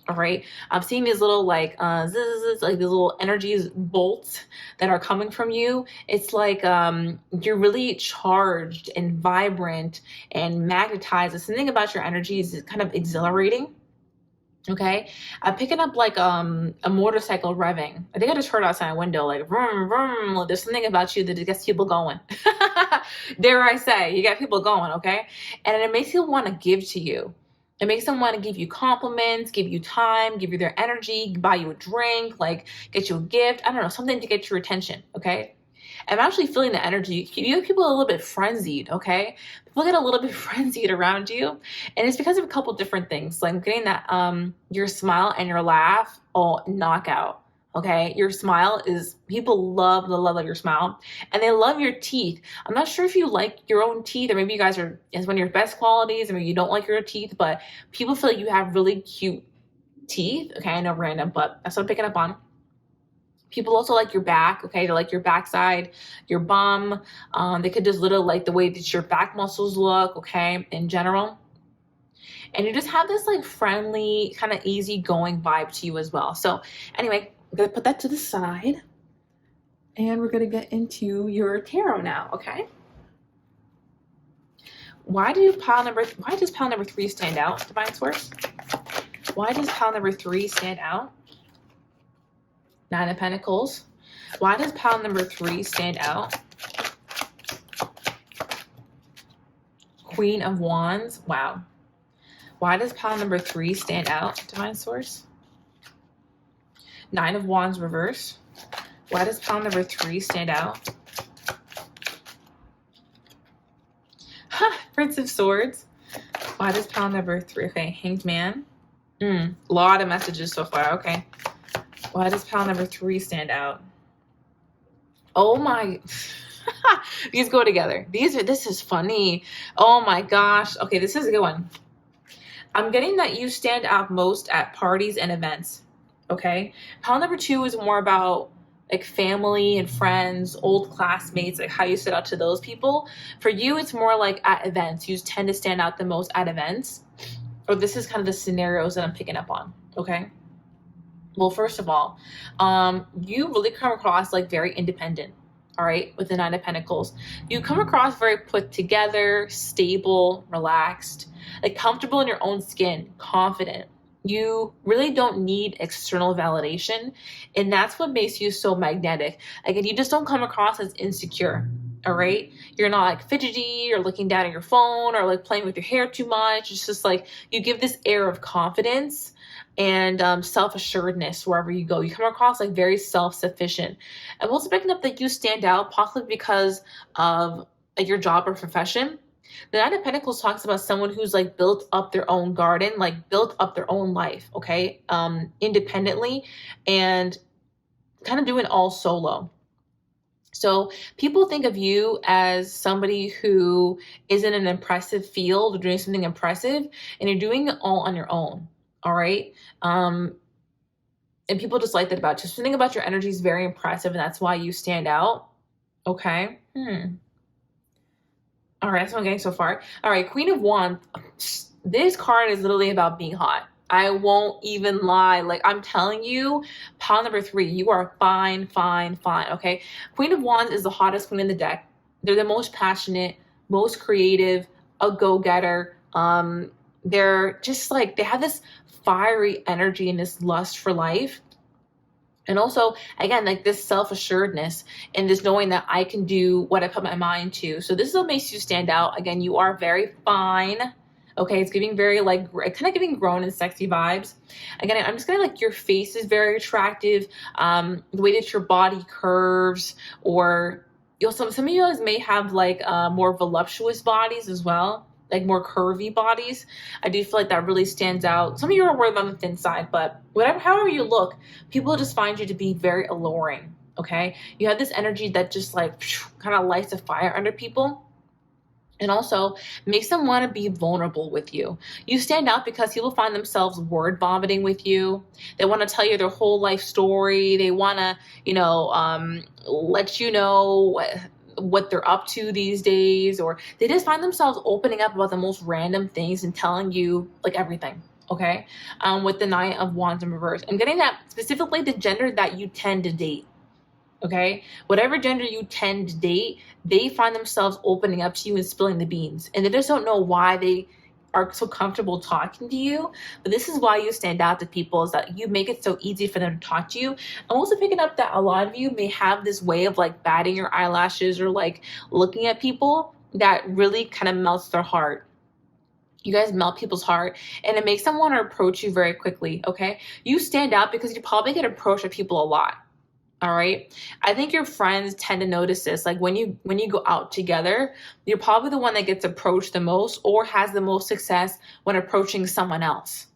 All right. I'm seeing these little like like these little energies bolts that are coming from you. It's like you're really charged and vibrant and magnetized. There's something about your energy is kind of exhilarating. Okay. I'm picking up like a motorcycle revving. I think I just heard outside my window like vroom vroom. There's something about you that gets people going. Dare I say, you got people going, okay? And it makes people want to give to you. It makes them want to give you compliments, give you time, give you their energy, buy you a drink, like get you a gift. I don't know, something to get your attention, okay? I'm actually feeling the energy. You have people a little bit frenzied, okay? People get a little bit frenzied around you. And it's because of a couple different things. Like I'm getting that your smile and your laugh all knockout. Okay, your smile is, people love the love of your smile, and they love your teeth. I'm not sure if you like your own teeth, or maybe you guys it's one of your best qualities, or maybe you don't like your teeth, but people feel like you have really cute teeth. Okay, I know, random, but that's what I'm picking up on. People also like your back, okay? They like your backside, your bum. They could just literally like the way that your back muscles look, okay, in general. And you just have this like friendly, kind of easygoing vibe to you as well. So anyway, I'm gonna put that to the side, and we're gonna get into your tarot now, okay? Why does pile number 3 stand out, Divine Source? Why does pile number 3 stand out? 9 of Pentacles. Why does pile number 3 stand out? Queen of Wands. Wow. Why does pile number 3 stand out, Divine Source? 9 of Wands reverse. Why does pile number 3 stand out? Prince of Swords. Why does pile number 3? Okay, Hanged Man. A lot of messages so far. Okay. Why does pile number 3 stand out? Oh my. These go together. This is funny. Oh my gosh. Okay, this is a good one. I'm getting that you stand out most at parties and events. Okay. Pile number 2 is more about like family and friends, old classmates, like how you stood out to those people. For you, it's more like at events. You tend to stand out the most at events. Or this is kind of the scenarios that I'm picking up on. Okay. Well, first of all, you really come across like very independent. All right, with the 9 of Pentacles. You come across very put together, stable, relaxed, like comfortable in your own skin, confident. You really don't need external validation, and that's what makes you so magnetic. Again, you just don't come across as insecure, all right? You're not like fidgety or looking down at your phone or like playing with your hair too much. It's just like you give this air of confidence and self-assuredness wherever you go. You come across like very self-sufficient. I'm also picking up that you stand out possibly because of like your job or profession. The 9 of Pentacles talks about someone who's like built up their own garden, like built up their own life, okay, independently, and kind of doing it all solo. So people think of you as somebody who is in an impressive field or doing something impressive, and you're doing it all on your own. All right. And people just like that about you. Something about your energy is very impressive, and that's why you stand out. Okay. All right. That's what I'm getting so far. All right. Queen of Wands. This card is literally about being hot. I won't even lie. Like I'm telling you, pile number 3, you are fine, fine, fine. Okay. Queen of Wands is the hottest queen in the deck. They're the most passionate, most creative, a go-getter. They're just like, they have this fiery energy and this lust for life. And also, again, like this self-assuredness and this knowing that I can do what I put my mind to. So this is what makes you stand out. Again, you are very fine. Okay, it's giving very like kind of giving grown and sexy vibes. Again, I'm just gonna like your face is very attractive. The way that your body curves, or some of you guys may have like more voluptuous bodies as well, like more curvy bodies. I do feel like that really stands out. Some of you are more on the thin side, but whatever, however you look, people just find you to be very alluring. Okay, you have this energy that just like kind of lights a fire under people, and also makes them want to be vulnerable with you. You stand out because people find themselves word vomiting with you. They want to tell you their whole life story. They want to, let you know what they're up to these days, or they just find themselves opening up about the most random things and telling you like everything. Okay, with the Knight of Wands in reverse, I'm getting that specifically the gender that you tend to date. Okay, whatever gender you tend to date, they find themselves opening up to you and spilling the beans, and they just don't know why they are so comfortable talking to you. But this is why you stand out to people, is that you make it so easy for them to talk to you. I'm also picking up that a lot of you may have this way of like batting your eyelashes or like looking at people that really kind of melts their heart. You guys melt people's heart, and it makes them want to approach you very quickly. Okay, you stand out because you probably get approached by people a lot. All right. I think your friends tend to notice this. Like when you go out together, you're probably the one that gets approached the most or has the most success when approaching someone else.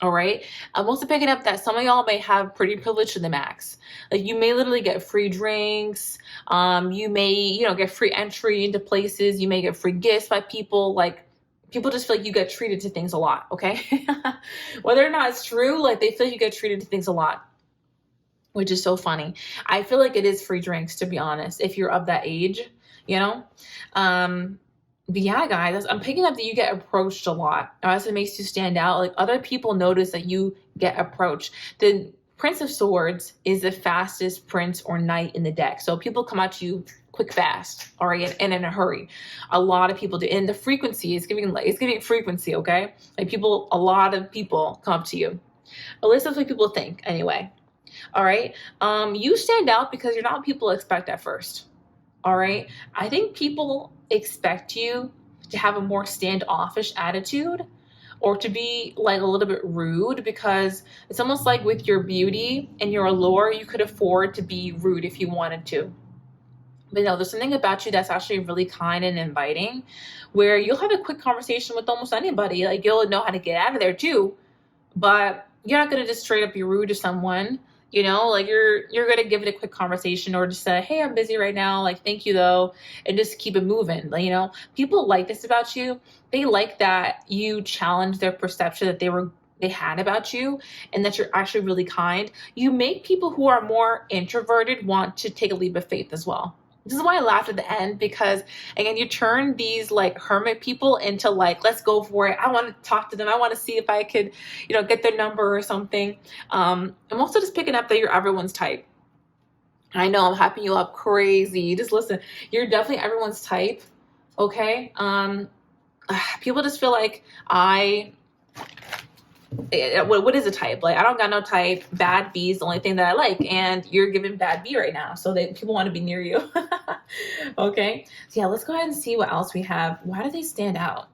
All right. I'm also picking up that some of y'all may have pretty privilege to the max. Like you may literally get free drinks. You may, get free entry into places. You may get free gifts by people. Like people just feel like you get treated to things a lot. Okay. Whether or not it's true, like they feel like you get treated to things a lot, which is so funny. I feel like it is free drinks, to be honest, if you're of that age, But yeah, guys, I'm picking up that you get approached a lot. As it makes you stand out, like other people notice that you get approached. The Prince of Swords is the fastest prince or knight in the deck. So people come at you quick, fast, all right, and in a hurry. A lot of people do. And the frequency is giving frequency, okay? Like a lot of people come up to you. At least that's what people think anyway. All right. You stand out because you're not what people expect at first. All right. I think people expect you to have a more standoffish attitude or to be like a little bit rude, because it's almost like with your beauty and your allure, you could afford to be rude if you wanted to. But no, there's something about you that's actually really kind and inviting, where you'll have a quick conversation with almost anybody. Like you'll know how to get out of there too, but you're not going to just straight up be rude to someone. Like you're going to give it a quick conversation or just say, hey, I'm busy right now. Like, thank you though. And just keep it moving. Like, people like this about you. They like that you challenge their perception that they had about you, and that you're actually really kind. You make people who are more introverted want to take a leap of faith as well. This is why I laughed at the end, because again, you turn these like hermit people into like, let's go for it. I want to talk to them. I want to see if I could, get their number or something. I'm also just picking up that you're everyone's type. I know I'm hyping you up crazy. Just listen, you're definitely everyone's type. Okay. People just feel like what is a type? Like, I don't got no type. Bad B is the only thing that I like, and you're giving bad B right now, so people want to be near you. Okay, so yeah, let's go ahead and see what else we have. Why do they stand out?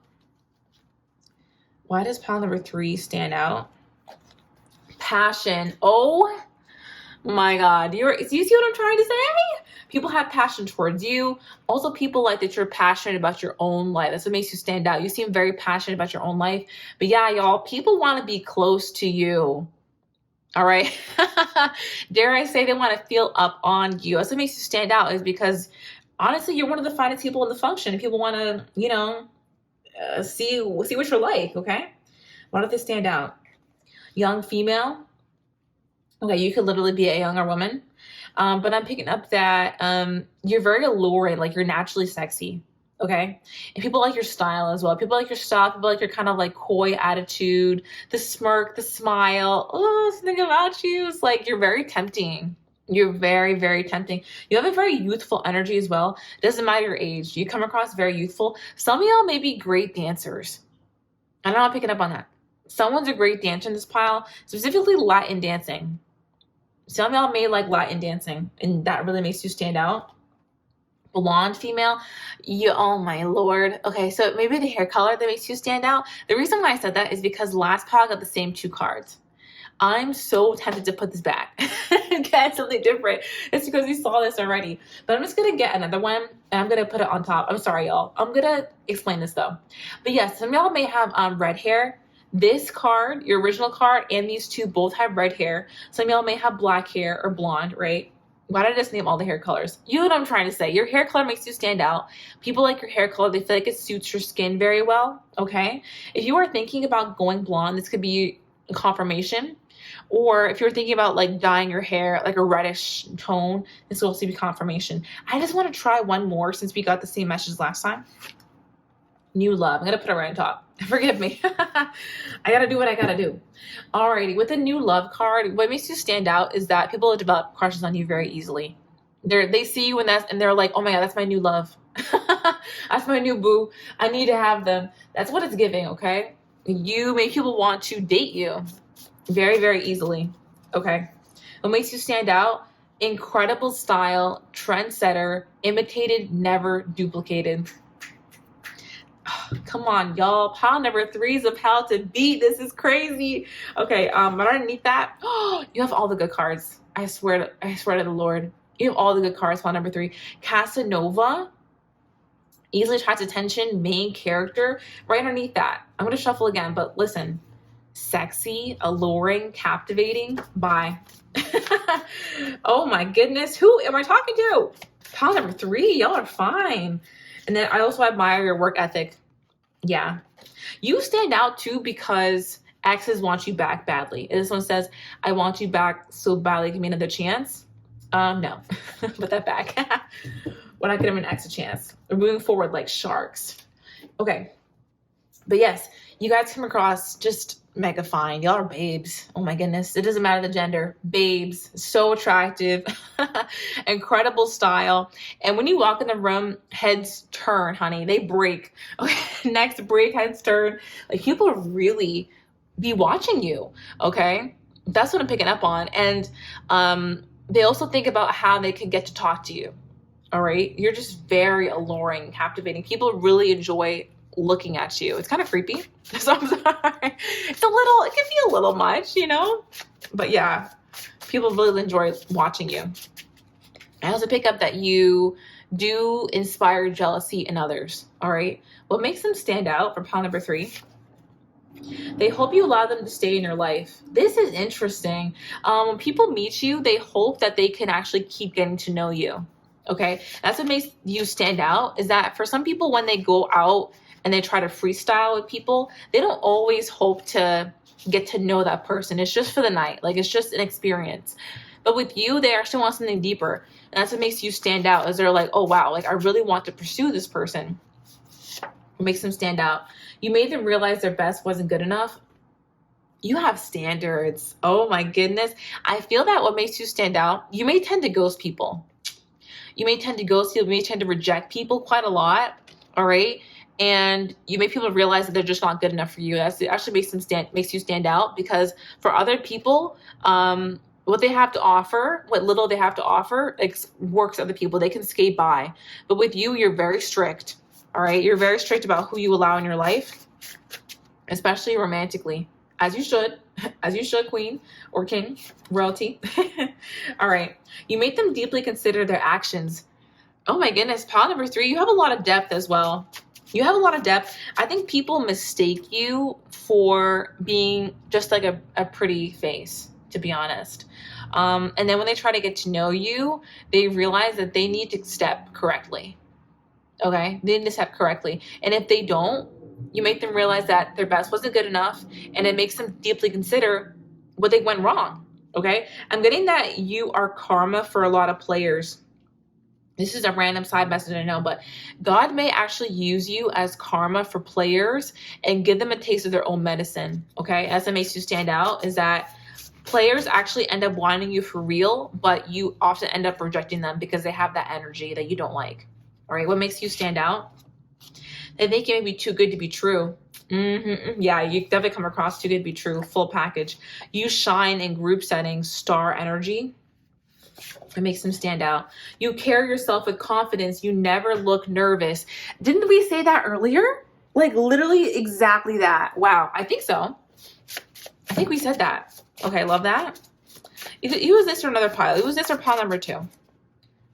Why does pile number 3 stand out? Passion. Oh my God, do you see what I'm trying to say? People have passion towards you. Also, people like that you're passionate about your own life. That's what makes you stand out. You seem very passionate about your own life. But yeah, y'all, people want to be close to you. All right. Dare I say, they want to feel up on you. That's what makes you stand out, is because honestly, you're one of the finest people in the function. People want to, see what you're like. Okay. Why don't they stand out? Young female. Okay, you could literally be a younger woman. But I'm picking up that you're very alluring, like you're naturally sexy, okay? And people like your style as well. People like your style. People like your kind of like coy attitude, the smirk, the smile. Oh, something about you. It's like you're very tempting. You're very, very tempting. You have a very youthful energy as well. It doesn't matter your age. You come across very youthful. Some of y'all may be great dancers. I'm not picking up on that. Someone's a great dancer in this pile, specifically Latin dancing. Some of y'all may like Latin dancing, and that really makes you stand out. Blonde female, you, oh my lord. Okay, so maybe the hair color that makes you stand out. The reason why I said that is because last pile got the same 2 cards. I'm so tempted to put this back and get something different. It's because we saw this already. But I'm just going to get another one, and I'm going to put it on top. I'm sorry, y'all. I'm going to explain this, though. But yes, some of y'all may have red hair. This card, your original card, and these 2 both have red hair. Some of y'all may have black hair or blonde, right? Why did I just name all the hair colors? You know what I'm trying to say. Your hair color makes you stand out. People like your hair color. They feel like it suits your skin very well, okay? If you are thinking about going blonde, this could be a confirmation. Or if you're thinking about like dyeing your hair like a reddish tone, this will also be confirmation. I just want to try one more since we got the same message last time. New love. I'm going to put it right on top. Forgive me. I got to do what I got to do. Alrighty. With the new love card, what makes you stand out is that people develop crushes on you very easily. They see you and they're like, oh my God, that's my new love. That's my new boo. I need to have them. That's what it's giving. Okay. You make people want to date you very, very easily. Okay. What makes you stand out? Incredible style, trendsetter, imitated, never duplicated. Come on, y'all. Pile number 3 is a pile to beat. This is crazy. Okay, but underneath that, you have all the good cards. I swear to the Lord. You have all the good cards, pile number 3. Casanova, easily attracts attention, main character. Right underneath that. I'm going to shuffle again, but listen. Sexy, alluring, captivating. Bye. Oh my goodness. Who am I talking to? Pile number 3. Y'all are fine. And then I also admire your work ethic. Yeah. You stand out too because exes want you back badly. And this one says, I want you back so badly. Give me another chance. No. Put that back. We're not giving an ex a chance. We're moving forward like sharks. Okay. But yes, you guys come across just mega fine. Y'all are babes. Oh my goodness. It doesn't matter the gender. Babes. So attractive. Incredible style. And when you walk in the room, heads turn, honey. They break. Okay. Next break, heads turn. Like people really be watching you. Okay. That's what I'm picking up on. And they also think about how they can get to talk to you. All right. You're just very alluring, captivating. People really enjoy looking at you. It's kind of creepy. So I'm sorry. It can be a little much, you know? But yeah, people really enjoy watching you. I also pick up that you do inspire jealousy in others. All right. What makes them stand out for pile number 3? They hope you allow them to stay in your life. This is interesting. When people meet you, they hope that they can actually keep getting to know you. Okay. That's what makes you stand out, is that for some people, when they go out and they try to freestyle with people, they don't always hope to get to know that person. It's just for the night. Like it's just an experience. But with you, they actually want something deeper. And that's what makes you stand out, is they're like, oh wow, like I really want to pursue this person. It makes them stand out. You made them realize their best wasn't good enough. You have standards. Oh my goodness. I feel that what makes you stand out, you may tend to ghost people. You may tend to reject people quite a lot. All right. And you make people realize that they're just not good enough for you. That actually makes you stand out, because for other people, what they have to offer, what little they have to offer, works other people. They can skate by. But with you, you're very strict. All right. You're very strict about who you allow in your life, especially romantically, as you should, queen or king, royalty. All right. You make them deeply consider their actions. Oh my goodness. Pile number 3, you have a lot of depth as well. You have a lot of depth. I think people mistake you for being just like a pretty face, to be honest. And then when they try to get to know you, they realize that they need to step correctly. Okay? They need to step correctly. And if they don't, you make them realize that their best wasn't good enough, and it makes them deeply consider what they went wrong. Okay? I'm getting that you are karma for a lot of players. This is a random side message, I know, but God may actually use you as karma for players and give them a taste of their own medicine, okay? As it makes you stand out, is that players actually end up wanting you for real, but you often end up rejecting them because they have that energy that you don't like, all right? What makes you stand out? They think it may be too good to be true. Yeah, you definitely come across too good to be true. Full package. You shine in group settings, star energy. It makes them stand out. You carry yourself with confidence. You never look nervous. Didn't we say that earlier? Like literally exactly that. Wow, I think so. I think we said that. Okay, love that. You was this or another pile. It was this or pile number 2.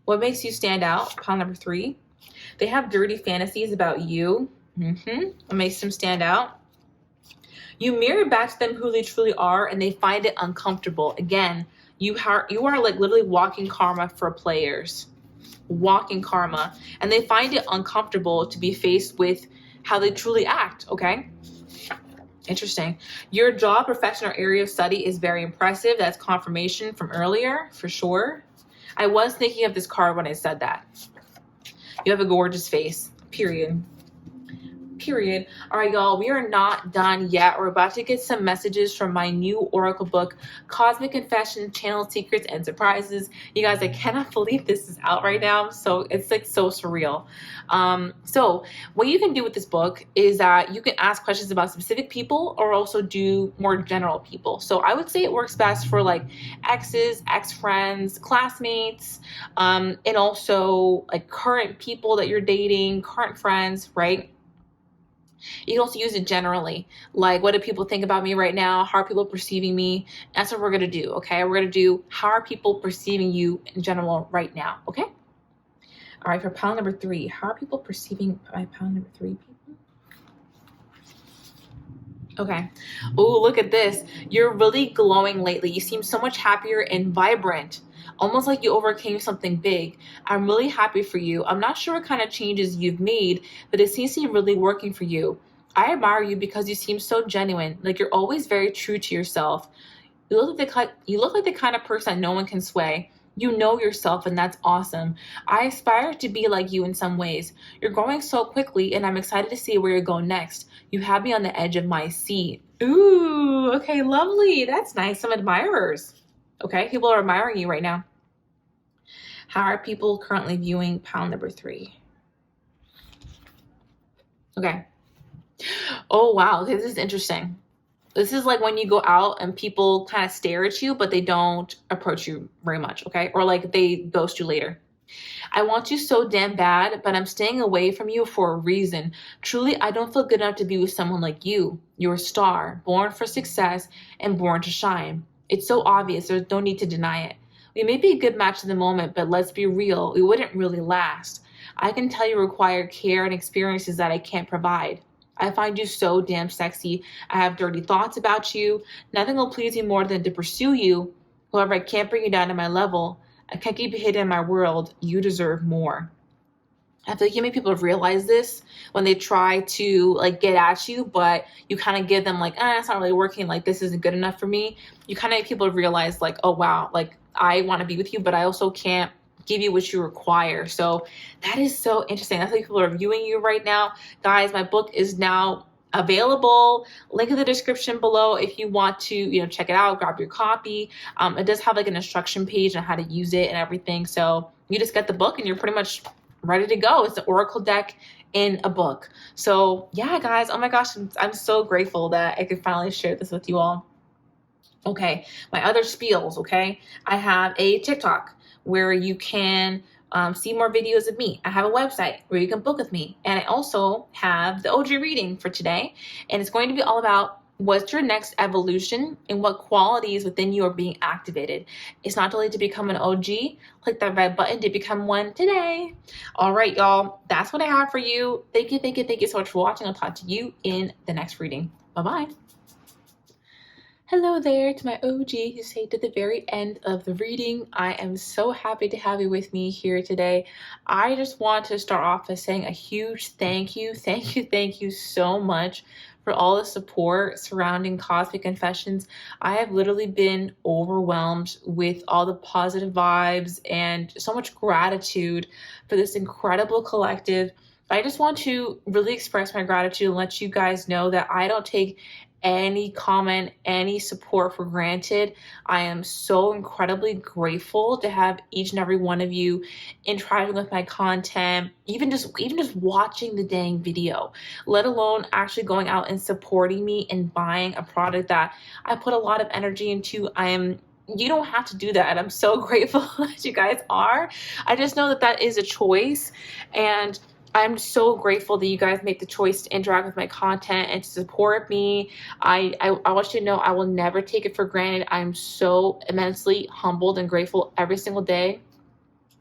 What makes you stand out? Pile number 3. They have dirty fantasies about you. What makes them stand out? You mirror back to them who they truly are, and they find it uncomfortable. Again, you are like literally walking karma for players. Walking karma. And they find it uncomfortable to be faced with how they truly act, okay? Interesting. Your job, profession, or area of study is very impressive. That's confirmation from earlier, for sure. I was thinking of this card when I said that. You have a gorgeous face, period. Period. All right, y'all, we are not done yet. We're about to get some messages from my new Oracle book, Cosmic Confession, Channel Secrets and Surprises. You guys, I cannot believe this is out right now. So it's like so surreal. So what you can do with this book is that you can ask questions about specific people or also do more general people. So I would say it works best for like exes, ex-friends, classmates, and also like current people that you're dating, current friends, right? You can also use it generally. Like, what do people think about me right now? How are people perceiving me? That's what we're going to do, okay? We're going to do, how are people perceiving you in general right now, okay? All right, for pile number 3, how are people perceiving my pile number 3 people? Okay. Oh, look at this. You're really glowing lately. You seem so much happier and vibrant. Almost like you overcame something big. I'm really happy for you. I'm not sure what kind of changes you've made, but it seems to be really working for you. I admire you because you seem so genuine. Like you're always very true to yourself. You look like the kind of person that no one can sway. You know yourself, and that's awesome. I aspire to be like you in some ways. You're growing so quickly, and I'm excited to see where you're going next. You have me on the edge of my seat. Ooh, okay, lovely. That's nice. Some admirers. Okay, people are admiring you right now. How are people currently viewing pile number 3? Okay. Oh, wow. Okay, this is interesting. This is like when you go out and people kind of stare at you, but they don't approach you very much, okay? Or like they ghost you later. I want you so damn bad, but I'm staying away from you for a reason. Truly, I don't feel good enough to be with someone like you. You're a star, born for success and born to shine. It's so obvious, there's no need to deny it. We may be a good match in the moment, but let's be real, we wouldn't really last. I can tell you require care and experiences that I can't provide. I find you so damn sexy. I have dirty thoughts about you. Nothing will please me more than to pursue you. However, I can't bring you down to my level. I can't keep you hidden in my world. You deserve more. I feel like many people have realized this when they try to like get at you, but you kind of give them like, it's not really working. Like this isn't good enough for me. You kind of make people realize like, oh wow, like I want to be with you, but I also can't give you what you require. So that is so interesting. That's how people are viewing you right now. Guys, my book is now available. Link in the description below if you want to, check it out, grab your copy. It does have like an instruction page on how to use it and everything. So you just get the book and you're pretty much ready to go. It's an Oracle deck in a book. So yeah, guys, oh my gosh, I'm so grateful that I could finally share this with you all. Okay, my other spiels, okay? I have a TikTok where you can see more videos of me. I have a website where you can book with me. And I also have the OG reading for today. And it's going to be all about what's your next evolution and what qualities within you are being activated. It's not too late to become an OG. Click that red button to become one today. All right, y'all. That's what I have for you. Thank you so much for watching. I'll talk to you in the next reading. Bye-bye. Hello there to my OG who stayed to the very end of the reading. I am so happy to have you with me here today. I just want to start off by saying a huge thank you so much for all the support surrounding Cosmic Confessions. I have literally been overwhelmed with all the positive vibes and so much gratitude for this incredible collective. I just want to really express my gratitude and let you guys know that I don't take any comment, any support for granted. I am so incredibly grateful to have each and every one of you interacting with my content, even just watching the dang video, let alone actually going out and supporting me and buying a product that I put a lot of energy into. You don't have to do that, and I'm so grateful that you guys are. I just know that that is a choice, and I'm so grateful that you guys make the choice to interact with my content and to support me. I want you to know I will never take it for granted. I'm so immensely humbled and grateful every single day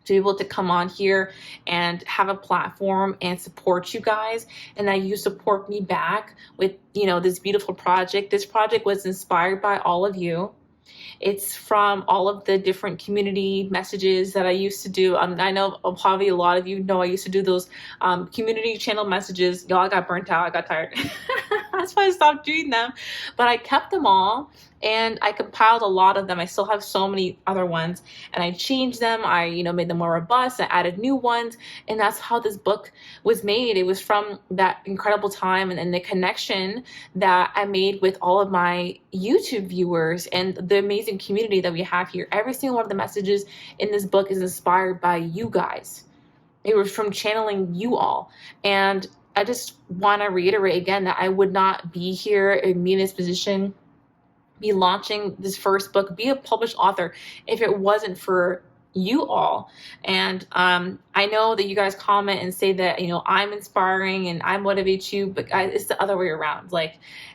to be able to come on here and have a platform and support you guys, and that you support me back with, this beautiful project. This project was inspired by all of you. It's from all of the different community messages that I used to do. I know probably a lot of you know I used to do those community channel messages. Y'all, I got burnt out. I got tired. That's why I stopped doing them. But I kept them all, and I compiled a lot of them. I still have so many other ones, and I changed them. I, made them more robust. I added new ones, and that's how this book was made. It was from that incredible time and the connection that I made with all of my YouTube viewers and the amazing community that we have here. Every single one of the messages in this book is inspired by you guys. It was from channeling you all. And I just want to reiterate again that I would not be here and be in this position, be launching this first book, be a published author, if it wasn't for you all. And I know that you guys comment and say that, I'm inspiring and I motivate you, but guys, it's the other way around.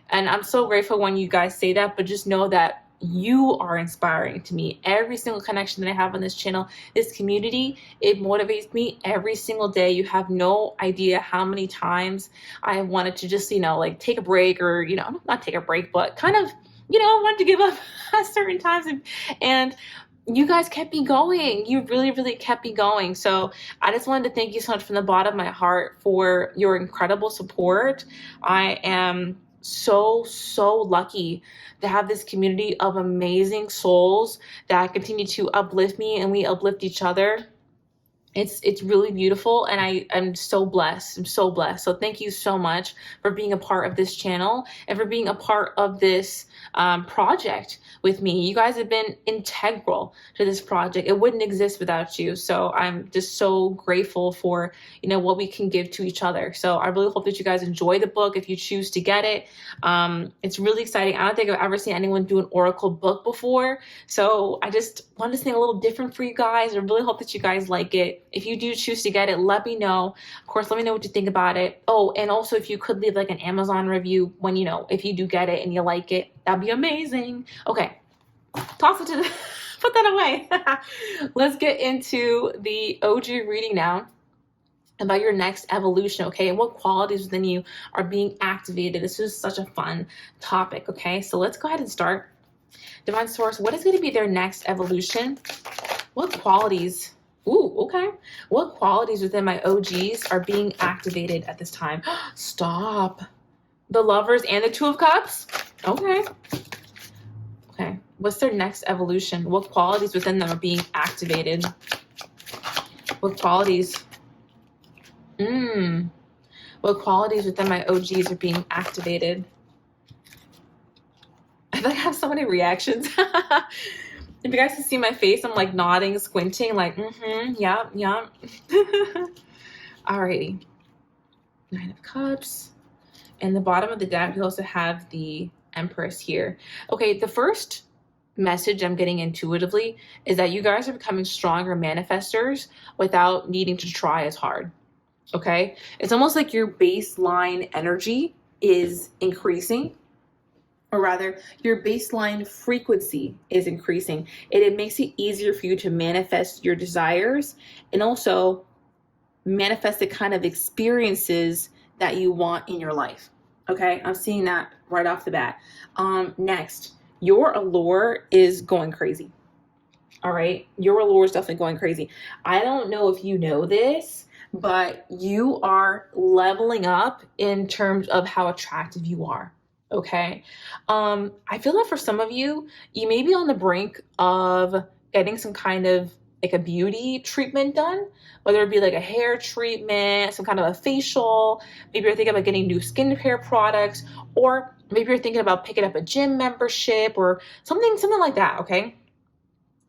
And I'm so grateful when you guys say that, but just know that you are inspiring to me. Every single connection that I have on this channel, this community, it motivates me every single day. You have no idea how many times I wanted to just, take a break, or, not take a break, but kind of, I wanted to give up at certain times, and you guys kept me going. You really, really kept me going. So I just wanted to thank you so much from the bottom of my heart for your incredible support. I am so, so lucky to have this community of amazing souls that continue to uplift me, and we uplift each other. It's really beautiful, and I'm so blessed. I'm so blessed. So thank you so much for being a part of this channel and for being a part of this project with me. You guys have been integral to this project. It wouldn't exist without you. So I'm just so grateful for, what we can give to each other. So I really hope that you guys enjoy the book if you choose to get it. It's really exciting. I don't think I've ever seen anyone do an Oracle book before. So I just wanted to something a little different for you guys. I really hope that you guys like it. If you do choose to get it, let me know. Of course, let me know what you think about it. Oh, and also if you could leave an Amazon review when, if you do get it and you like it, that'd be amazing. Okay, toss it to the, put that away. Let's get into the OG reading now about your next evolution, okay? And what qualities within you are being activated. This is such a fun topic, okay? So let's go ahead and start. Divine Source, what is going to be their next evolution? What qualities? Ooh, okay. What qualities within my OGs are being activated at this time? Stop. The Lovers and the Two of Cups? Okay. Okay. What's their next evolution? What qualities within them are being activated? What qualities? What qualities within my OGs are being activated? I have so many reactions. If you guys can see my face, I'm nodding, squinting, yeah. Alrighty. 9 of Cups. And the bottom of the deck, we also have the Empress here. Okay, the first message I'm getting intuitively is that you guys are becoming stronger manifestors without needing to try as hard. Okay? It's almost like your baseline energy is increasing. Or rather, your baseline frequency is increasing. It makes it easier for you to manifest your desires and also manifest the kind of experiences that you want in your life. Okay, I'm seeing that right off the bat. Next, your allure is going crazy. All right, your allure is definitely going crazy. I don't know if you know this, but you are leveling up in terms of how attractive you are. Okay. I feel that for some of you, you may be on the brink of getting some kind of like a beauty treatment done, whether it be like a hair treatment, some kind of a facial, maybe you're thinking about getting new skincare products, or maybe you're thinking about picking up a gym membership or something like that, okay?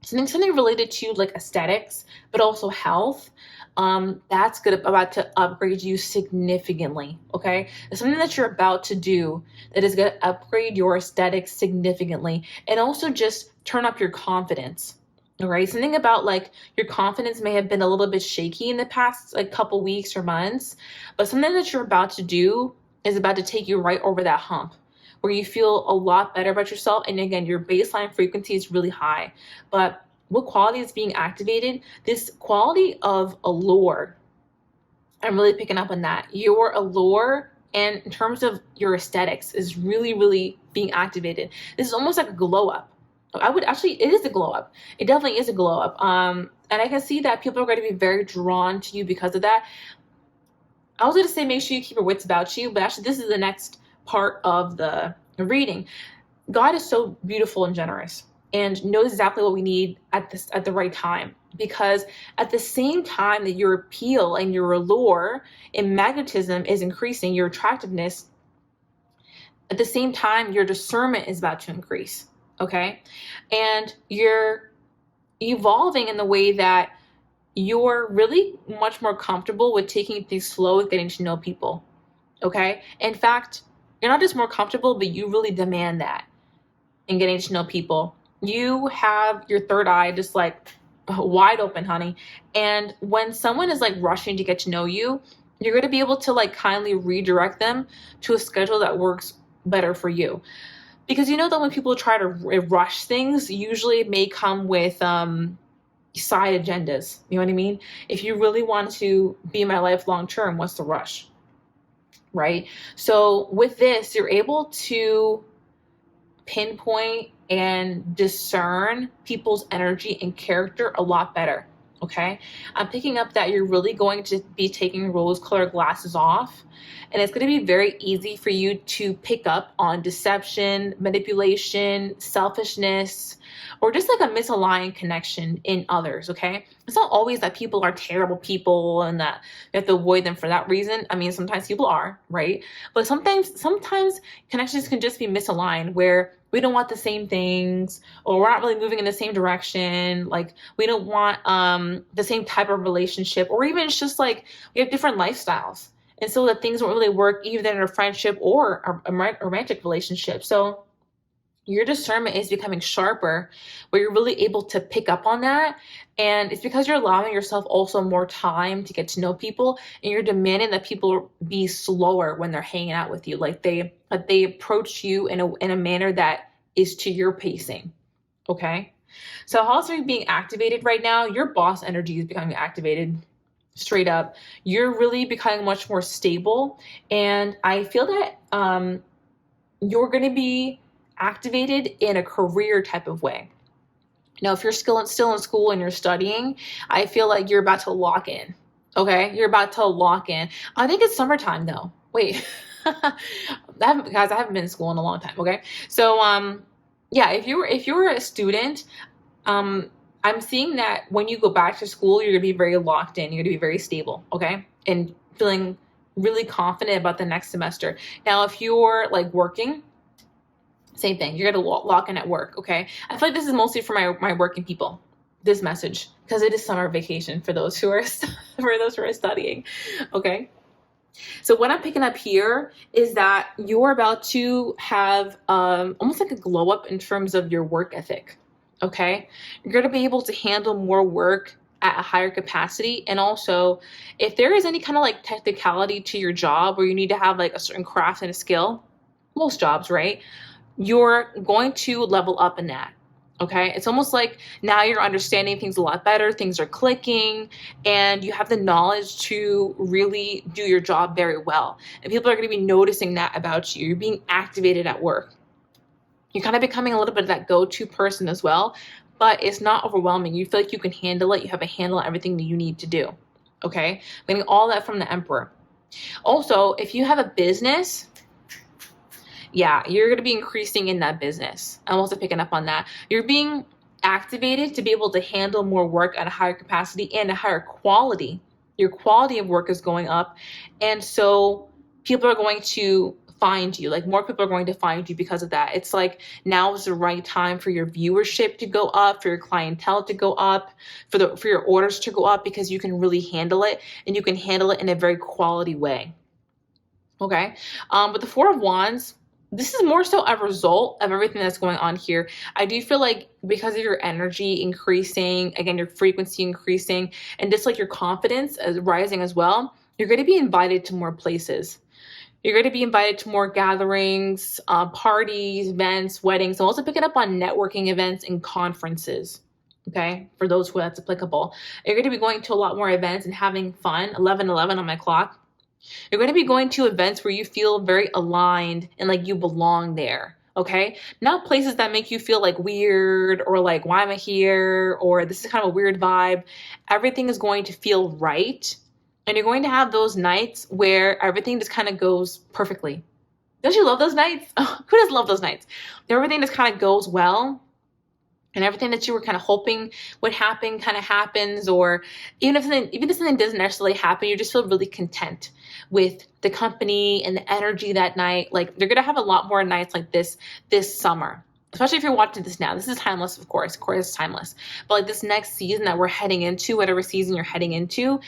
Something related to like aesthetics, but also health. That's good about to upgrade you significantly. Okay, it's something that you're about to do that is going to upgrade your aesthetics significantly, and also just turn up your confidence. All right, something about like your confidence may have been a little bit shaky in the past like couple weeks or months, but something that you're about to do is about to take you right over that hump where you feel a lot better about yourself. And again, your baseline frequency is really high. But what quality is being activated? This quality of allure. I'm really picking up on that. Your allure and in terms of your aesthetics is really, really being activated. This is almost like a glow up. I would actually, it is a glow up. It definitely is a glow up. And I can see that people are going to be very drawn to you because of that. I was going to say, make sure you keep your wits about you, but actually this is the next part of the reading. God is so beautiful and generous and knows exactly what we need at the right time, because at the same time that your appeal and your allure and magnetism is increasing, your attractiveness, at the same time your discernment is about to increase. Okay, and you're evolving in the way that you're really much more comfortable with taking things slow, with getting to know people. Okay, in fact, you're not just more comfortable, but you really demand that in getting to know people. You have your third eye just like wide open, honey. And when someone is like rushing to get to know you, you're going to be able to like kindly redirect them to a schedule that works better for you. Because you know that when people try to rush things, usually it may come with side agendas. You know what I mean? If you really want to be in my life long term, what's the rush? Right? So with this, you're able to pinpoint and discern people's energy and character a lot better. Okay, I'm picking up that you're really going to be taking rose-colored glasses off, and it's going to be very easy for you to pick up on deception, manipulation, selfishness, or just like a misaligned connection in others. Okay, it's not always that people are terrible people and that you have to avoid them for that reason. I mean, sometimes people are, right? But sometimes connections can just be misaligned, where we don't want the same things, or we're not really moving in the same direction. Like we don't want the same type of relationship, or even it's just like we have different lifestyles. And so that things don't really work either in a friendship or a romantic relationship. So your discernment is becoming sharper, where you're really able to pick up on that. And it's because you're allowing yourself also more time to get to know people, and you're demanding that people be slower when they're hanging out with you. Like they approach you in a manner that is to your pacing. Okay. So how's it being activated right now? Your boss energy is becoming activated straight up. You're really becoming much more stable. And I feel that you're going to be activated in a career type of way. Now, if you're still in school and you're studying, I feel like you're about to lock in. Okay, you're about to lock in. I think it's summertime though. Wait, guys, I haven't been in school in a long time. Okay, so yeah, if you're a student, I'm seeing that when you go back to school, you're gonna be very locked in. You're gonna be very stable. Okay, and feeling really confident about the next semester. Now, if you're like working, same thing. You're going to lock in at work, okay? I feel like this is mostly for my working people, this message, because it is summer vacation for those who are studying, okay? So what I'm picking up here is that you're about to have almost like a glow up in terms of your work ethic, okay? You're going to be able to handle more work at a higher capacity. And also, if there is any kind of like technicality to your job where you need to have like a certain craft and a skill, most jobs, right? You're going to level up in that. Okay. It's almost like now you're understanding things a lot better. Things are clicking and you have the knowledge to really do your job very well. And people are going to be noticing that about you. You're being activated at work. You're kind of becoming a little bit of that go-to person as well, but it's not overwhelming. You feel like you can handle it. You have a handle on everything that you need to do. Okay. I'm getting all that from the Emperor. Also, if you have a business, yeah, you're going to be increasing in that business. I'm also picking up on that. You're being activated to be able to handle more work at a higher capacity and a higher quality. Your quality of work is going up. And so people are going to find you, like more people are going to find you because of that. It's like now is the right time for your viewership to go up, for your clientele to go up, for your orders to go up, because you can really handle it, and you can handle it in a very quality way. Okay. With the Four of Wands, this is more so a result of everything that's going on here. I do feel like because of your energy increasing, again, your frequency increasing, and just like your confidence is rising as well, you're going to be invited to more places. You're going to be invited to more gatherings, parties, events, weddings. I'm also picking up on networking events and conferences. Okay, for those who that's applicable. You're going to be going to a lot more events and having fun. 11:11 on my clock. You're going to be going to events where you feel very aligned and like you belong there. Okay. Not places that make you feel like weird or like, why am I here? Or this is kind of a weird vibe. Everything is going to feel right. And you're going to have those nights where everything just kind of goes perfectly. Don't you love those nights? Oh, who doesn't love those nights? Everything just kind of goes well. And everything that you were kind of hoping would happen kind of happens, or even if something doesn't necessarily happen, you just feel really content with the company and the energy that night. Like you're gonna have a lot more nights like this summer, especially if you're watching this now. This is timeless, of course. Of course, it's timeless. But like this next season that we're heading into, whatever season you're heading into,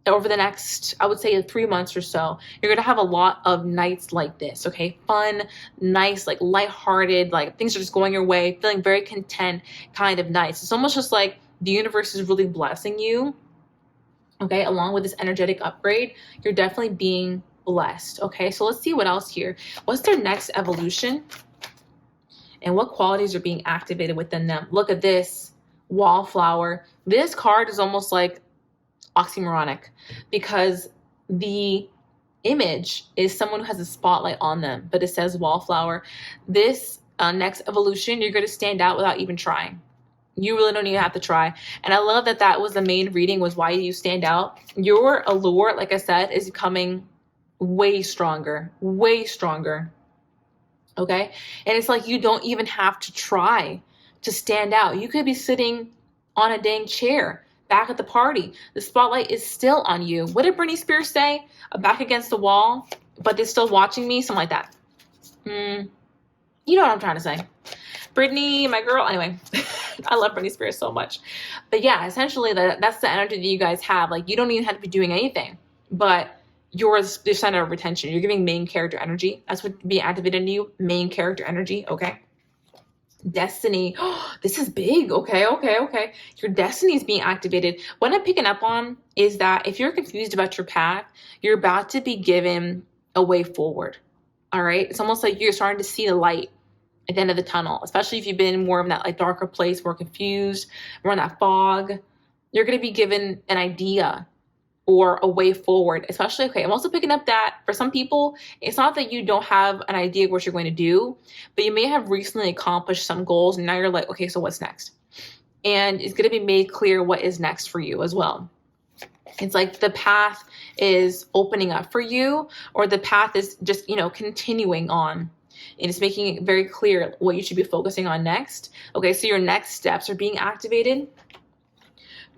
over the next, I would say 3 months or so, you're going to have a lot of nights like this, okay? Fun, nice, like lighthearted, like things are just going your way, feeling very content kind of nights. It's almost just like the universe is really blessing you, okay? Along with this energetic upgrade, you're definitely being blessed, okay? So let's see what else here. What's their next evolution? And what qualities are being activated within them? Look at this, Wallflower. This card is almost like oxymoronic, because the image is someone who has a spotlight on them, but it says Wallflower. This next evolution, you're going to stand out without even trying. You really don't even have to try. And I love that that was the main reading, was why you stand out. Your allure, like I said, is becoming way stronger, way stronger. Okay. And it's like you don't even have to try to stand out. You could be sitting on a dang chair back at the party. The spotlight is still on you. What did Britney Spears say? Back against the wall, but they're still watching me? Something like that. You know what I'm trying to say. Britney, my girl. Anyway, I love Britney Spears so much. But yeah, essentially that's the energy that you guys have. Like you don't even have to be doing anything, but you're the center of attention. You're giving main character energy. That's what being activated in you. Main character energy. Okay. Destiny. Oh, this is big. Okay. Your destiny is being activated. What I'm picking up on is that if you're confused about your path, you're about to be given a way forward. All right. It's almost like you're starting to see the light at the end of the tunnel, especially if you've been more of that like darker place, more confused, more in that fog. You're going to be given an idea or a way forward, especially, okay, I'm also picking up that for some people, it's not that you don't have an idea of what you're going to do, but you may have recently accomplished some goals and now you're like, okay, so what's next? And it's going to be made clear what is next for you as well. It's like the path is opening up for you, or the path is just, continuing on. And it's making it very clear what you should be focusing on next. Okay, so your next steps are being activated.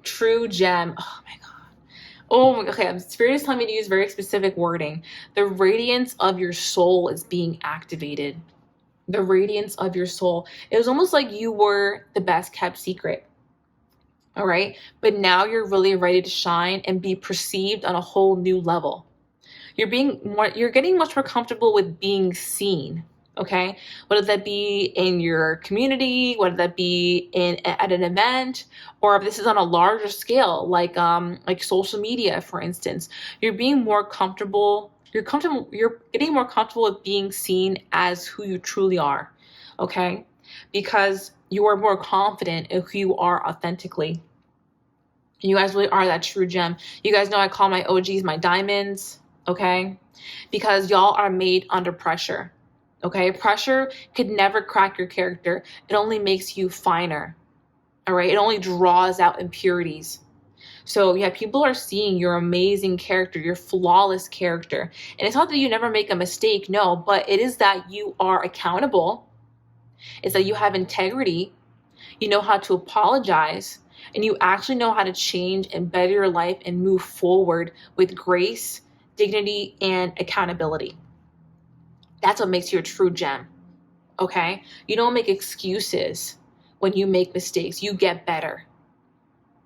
True gem. Oh my God. Oh, okay. Spirit is telling me to use very specific wording. The radiance of your soul is being activated. The radiance of your soul. It was almost like you were the best kept secret. All right. But now you're really ready to shine and be perceived on a whole new level. You're getting much more comfortable with being seen. Okay. Whether that be in your community, whether that be at an event, or if this is on a larger scale, like social media, for instance, you're being more comfortable. You're getting more comfortable with being seen as who you truly are. Okay. Because you are more confident in who you are authentically. You guys really are that true gem. You guys know I call my OGs my diamonds. Okay. Because y'all are made under pressure. Okay, pressure could never crack your character. It only makes you finer. All right, it only draws out impurities. So yeah, people are seeing your amazing character, your flawless character. And it's not that you never make a mistake, no, but it is that you are accountable. It's that you have integrity. You know how to apologize, and you actually know how to change and better your life and move forward with grace, dignity, and accountability. That's what makes you a true gem. Okay? You don't make excuses when you make mistakes. You get better.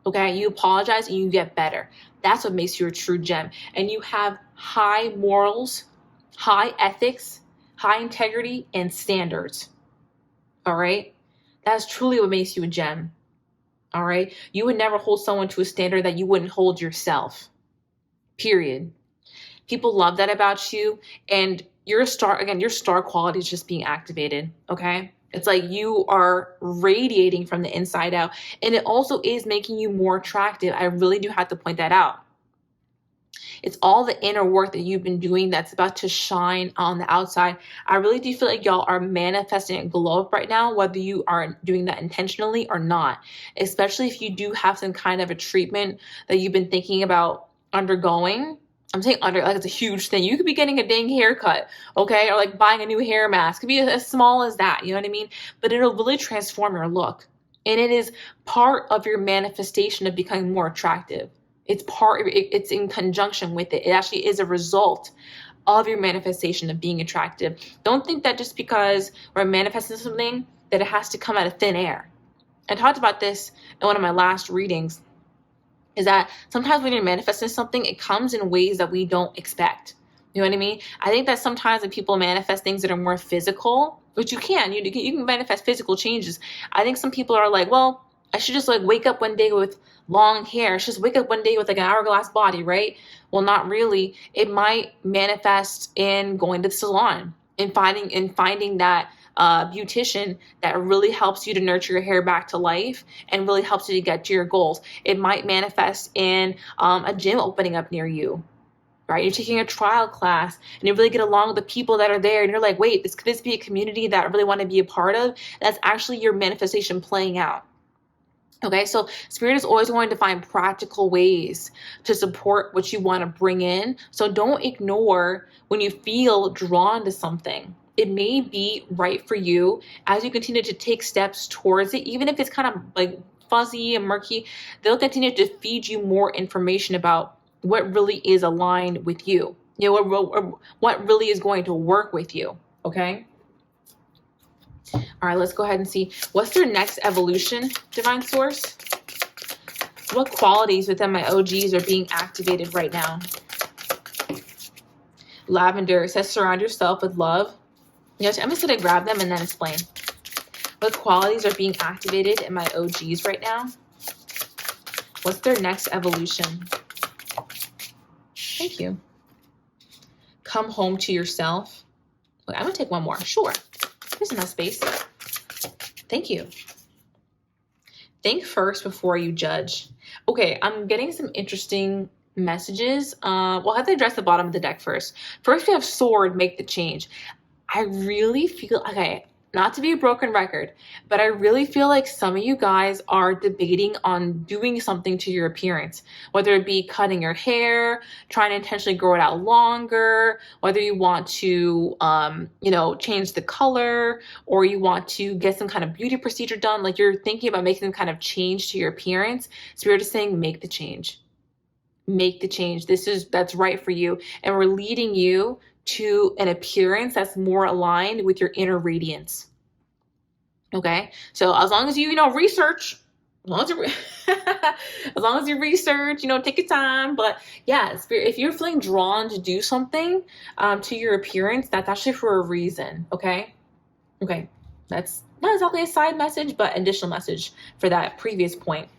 Okay? You apologize and you get better. That's what makes you a true gem. And you have high morals, high ethics, high integrity, and standards. All right? That's truly what makes you a gem. All right? You would never hold someone to a standard that you wouldn't hold yourself. Period. People love that about you. And your star quality is just being activated. Okay? It's like you are radiating from the inside out. And it also is making you more attractive. I really do have to point that out. It's all the inner work that you've been doing that's about to shine on the outside. I really do feel like y'all are manifesting a glow up right now, whether you are doing that intentionally or not, especially if you do have some kind of a treatment that you've been thinking about undergoing. I'm saying like it's a huge thing. You could be getting a dang haircut, okay? Or like buying a new hair mask. It could be as small as that, you know what I mean? But it'll really transform your look. And it is part of your manifestation of becoming more attractive. It's in conjunction with it. It actually is a result of your manifestation of being attractive. Don't think that just because we're manifesting something that it has to come out of thin air. I talked about this in one of my last readings, is that sometimes when you're manifesting something, it comes in ways that we don't expect. You know what I mean? I think that sometimes when people manifest things that are more physical, which you can manifest physical changes. I think some people are like, well, I should just like wake up one day with long hair. I should just wake up one day with like an hourglass body, right? Well, not really. It might manifest in going to the salon and finding that beautician that really helps you to nurture your hair back to life and really helps you to get to your goals. It might manifest in a gym opening up near you. Right? You're taking a trial class and you really get along with the people that are there and you're like, wait, could this be a community that I really want to be a part of? That's actually your manifestation playing out. Okay, so Spirit is always going to find practical ways to support what you want to bring in. So don't ignore when you feel drawn to something. It may be right for you as you continue to take steps towards it, even if it's kind of like fuzzy and murky. They'll continue to feed you more information about what really is aligned with you. You know, what really is going to work with you. Okay. All right, let's go ahead and see what's their next evolution, Divine Source. What qualities within my OGs are being activated right now? Lavender says surround yourself with love. You know, I'm just going to grab them and then explain. What qualities are being activated in my OGs right now? What's their next evolution? Thank you. Come home to yourself. Okay, I'm going to take one more. Sure. There's enough space. Thank you. Think first before you judge. Okay, I'm getting some interesting messages. We'll have to address the bottom of the deck first. First, we have Sword, make the change. I really feel, okay, not to be a broken record, but I really feel like some of you guys are debating on doing something to your appearance, whether it be cutting your hair, trying to intentionally grow it out longer, whether you want to, change the color, or you want to get some kind of beauty procedure done. Like you're thinking about making some kind of change to your appearance. Spirit is saying, make the change. Make the change. That's right for you. And we're leading you to an appearance that's more aligned with your inner radiance. Okay, so as long as you research, as long as you research, take your time. But yeah, if you're feeling drawn to do something to your appearance, that's actually for a reason. Okay, that's not exactly a side message, but additional message for that previous point.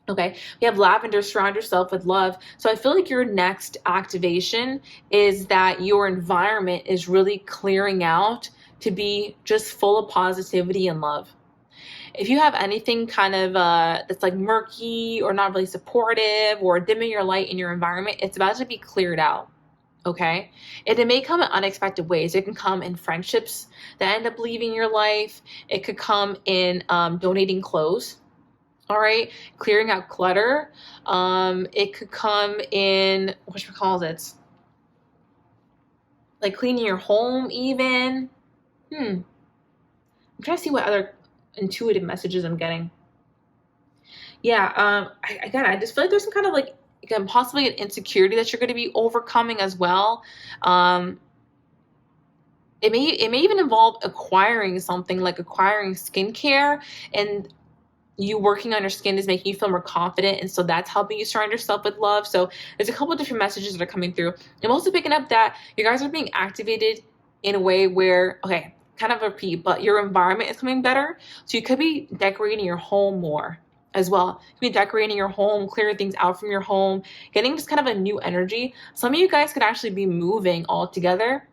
Okay, we have Lavender, surround yourself with love. So I feel like your next activation is that your environment is really clearing out to be just full of positivity and love. If you have anything kind of that's like murky or not really supportive or dimming your light in your environment, it's about to be cleared out. Okay, and it may come in unexpected ways. It can come in friendships that end up leaving your life. It could come in donating clothes. All right, clearing out clutter. It could come in, like cleaning your home even. I'm trying to see what other intuitive messages I'm getting. Yeah, I just feel like there's some kind of like, again, possibly an insecurity that you're going to be overcoming as well. Um, it may even involve acquiring something, like acquiring skincare, and you working on your skin is making you feel more confident, and so that's helping you surround yourself with love. So there's a couple of different messages that are coming through. I'm also picking up that you guys are being activated in a way where, okay, kind of repeat, but your environment is coming better. So you could be decorating your home more as well. You could be decorating your home, clearing things out from your home, getting just kind of a new energy. Some of you guys could actually be moving all together,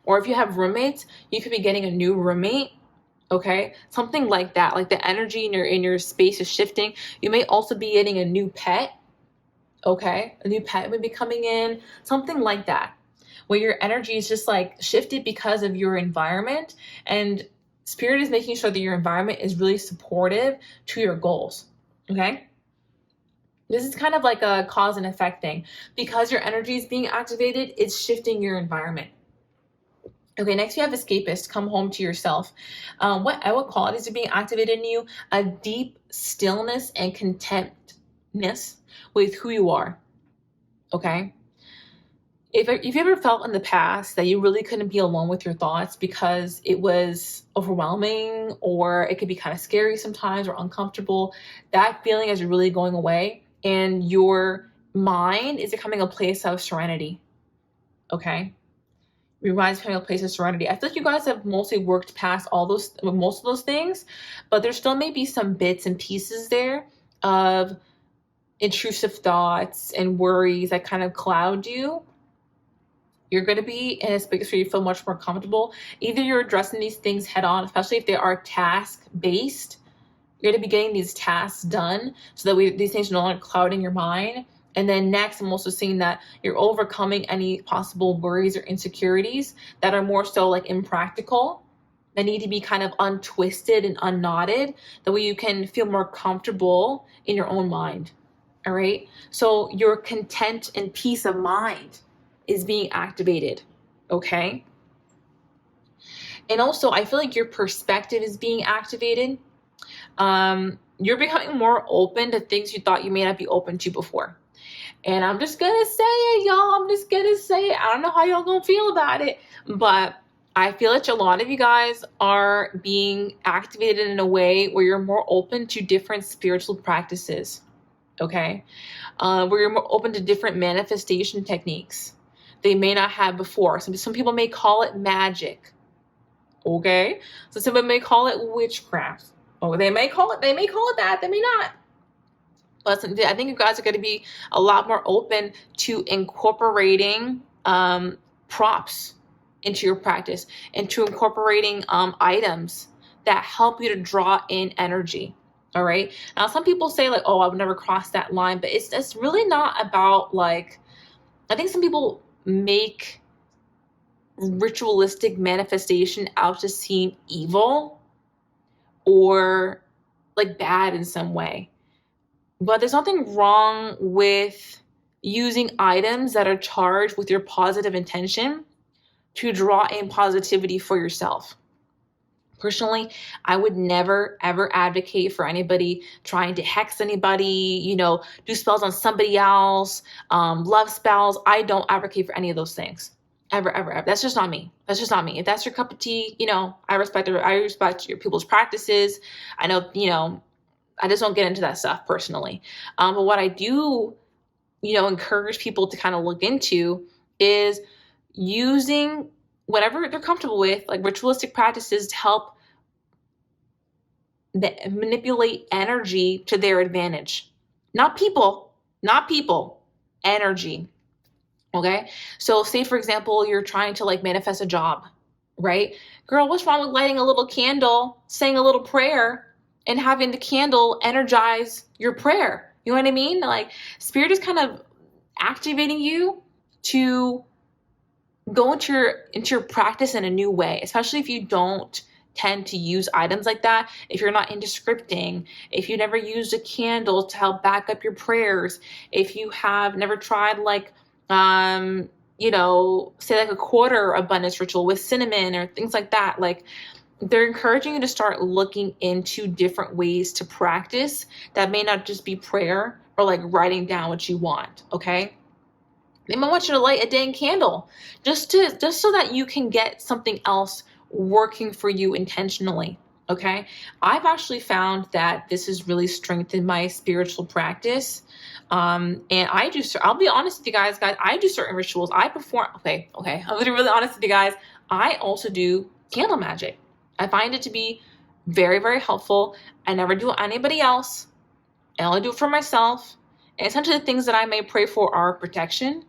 or if you have roommates, you could be getting a new roommate. Okay, something like that, like the energy in your space is shifting. You may also be getting a new pet. Okay, a new pet would be coming in, something like that, where your energy is just like shifted because of your environment, and spirit is making sure that your environment is really supportive to your goals. Okay, this is kind of like a cause and effect thing. Because your energy is being activated, it's shifting your environment. Okay, next you have escapist, come home to yourself. What qualities are being activated in you? A deep stillness and contentness with who you are. Okay? If you ever felt in the past that you really couldn't be alone with your thoughts because it was overwhelming, or it could be kind of scary sometimes or uncomfortable, that feeling is really going away, and your mind is becoming a place of serenity. Okay? Reminds me of a place of serenity. I feel like you guys have mostly worked past most of those things, but there still may be some bits and pieces there of intrusive thoughts and worries that kind of cloud you. You're going to be in a space where you feel much more comfortable. Either you're addressing these things head on, especially if they are task based. You're going to be getting these tasks done so that these things are no longer clouding your mind. And then next, I'm also seeing that you're overcoming any possible worries or insecurities that are more so like impractical, that need to be kind of untwisted and unknotted. That way you can feel more comfortable in your own mind. All right. So your content and peace of mind is being activated. Okay. And also, I feel like your perspective is being activated. You're becoming more open to things you thought you may not be open to before. And I'm just gonna say it, y'all. I'm just gonna say it. I don't know how y'all gonna feel about it, but I feel like a lot of you guys are being activated in a way where you're more open to different spiritual practices. Okay, where you're more open to different manifestation techniques they may not have before. Some people may call it magic. Okay, so some people may call it witchcraft. Oh, they may call it that. They may not. But I think you guys are going to be a lot more open to incorporating props into your practice, and to incorporating items that help you to draw in energy. All right. Now, some people say like, "Oh, I would never cross that line," but it's really not about like. I think some people make ritualistic manifestation out to seem evil or like bad in some way. But there's nothing wrong with using items that are charged with your positive intention to draw in positivity for yourself. Personally, I would never, ever advocate for anybody trying to hex anybody, do spells on somebody else, love spells. I don't advocate for any of those things. Ever, ever, ever. That's just not me. That's just not me. If that's your cup of tea, I respect your people's practices. I know, I just don't get into that stuff personally. But what I do, encourage people to kind of look into is using whatever they're comfortable with, like ritualistic practices, to help manipulate energy to their advantage. Not people, energy. Okay. So say, for example, you're trying to like manifest a job, right? Girl, what's wrong with lighting a little candle, saying a little prayer, and having the candle energize your prayer? You know what I mean? Like, spirit is kind of activating you to go into your practice in a new way, especially if you don't tend to use items like that. If you're not into scripting, if you never used a candle to help back up your prayers, if you have never tried like say like a quarter abundance ritual with cinnamon or things like that, like they're encouraging you to start looking into different ways to practice that may not just be prayer or like writing down what you want, okay? They might want you to light a dang candle just so that you can get something else working for you intentionally. Okay. I've actually found that this has really strengthened my spiritual practice. And I'll be honest with you guys, I do certain rituals. I perform, okay. I'm gonna be really honest with you guys. I also do candle magic. I find it to be very, very helpful. I never do it on anybody else. I only do it for myself. And essentially the things that I may pray for are protection.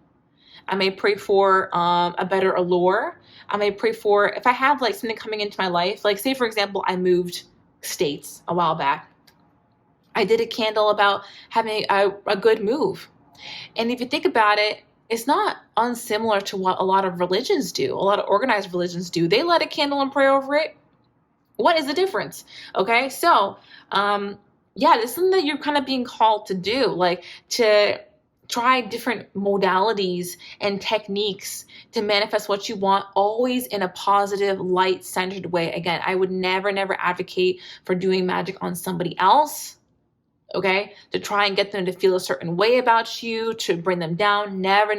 I may pray for a better allure. I may pray for, if I have like something coming into my life, like say for example, I moved states a while back. I did a candle about having a good move. And if you think about it, it's not unsimilar to what a lot of religions do. A lot of organized religions do. They light a candle and pray over it. What is the difference? Okay. So, yeah, this is something that you're kind of being called to do, like to try different modalities and techniques to manifest what you want, always in a positive, light-centered way. Again, I would never advocate for doing magic on somebody else, okay? To try and get them to feel a certain way about you, to bring them down. Never.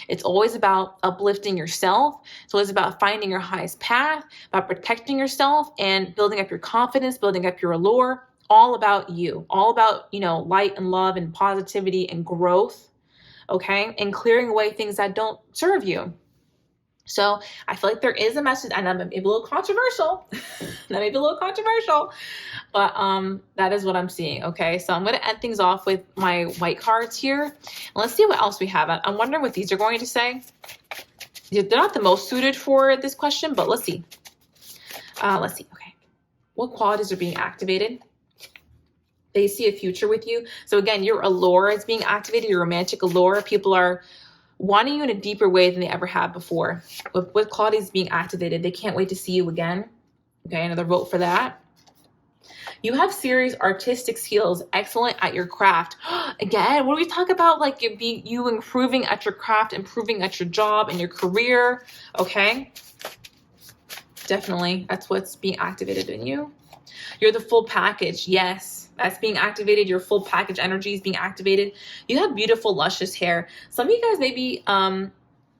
It's always about uplifting yourself. It's always about finding your highest path, about protecting yourself and building up your confidence, building up your allure. All about you, all about, light and love and positivity and growth, okay? And clearing away things that don't serve you. So I feel like there is a message, and that may be a little controversial. But that is what I'm seeing, okay? So I'm going to end things off with my white cards here. And let's see what else we have. I'm wondering what these are going to say. They're not the most suited for this question, but let's see. Okay. What qualities are being activated? They see a future with you. So again, your allure is being activated, your romantic allure. People are wanting you in a deeper way than they ever have before. With qualities being activated, they can't wait to see you again. Okay, another vote for that. You have serious artistic skills, excellent at your craft. Again, what do we talk about? Like you improving at your craft, improving at your job and your career. Okay, definitely, that's what's being activated in you. You're the full package. Yes. That's being activated. Your full package energy is being activated. You have beautiful, luscious hair. Some of you guys may be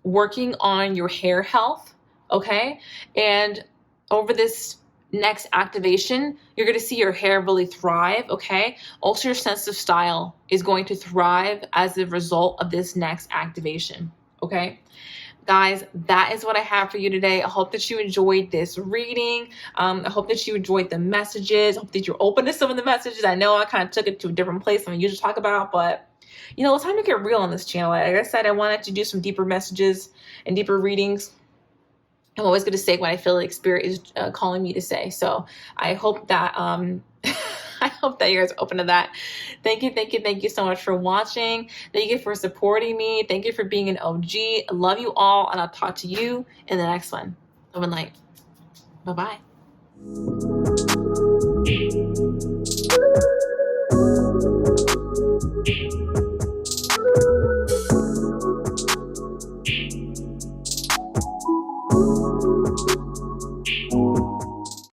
working on your hair health, okay? And over this next activation, you're going to see your hair really thrive, okay? Also, your sense of style is going to thrive as a result of this next activation, okay? Guys, that is what I have for you today. I hope that you enjoyed this reading. I hope that you enjoyed the messages. I hope that you're open to some of the messages. I know I kind of took it to a different place than I usually talk about, but it's time to get real on this channel. Like I said, I wanted to do some deeper messages and deeper readings. I'm always going to say what I feel like Spirit is calling me to say. So I hope that I hope that you guys are open to that. Thank you so much for watching. Thank you for supporting me. Thank you for being an OG. I love you all, and I'll talk to you in the next one. Love and light. Bye-bye.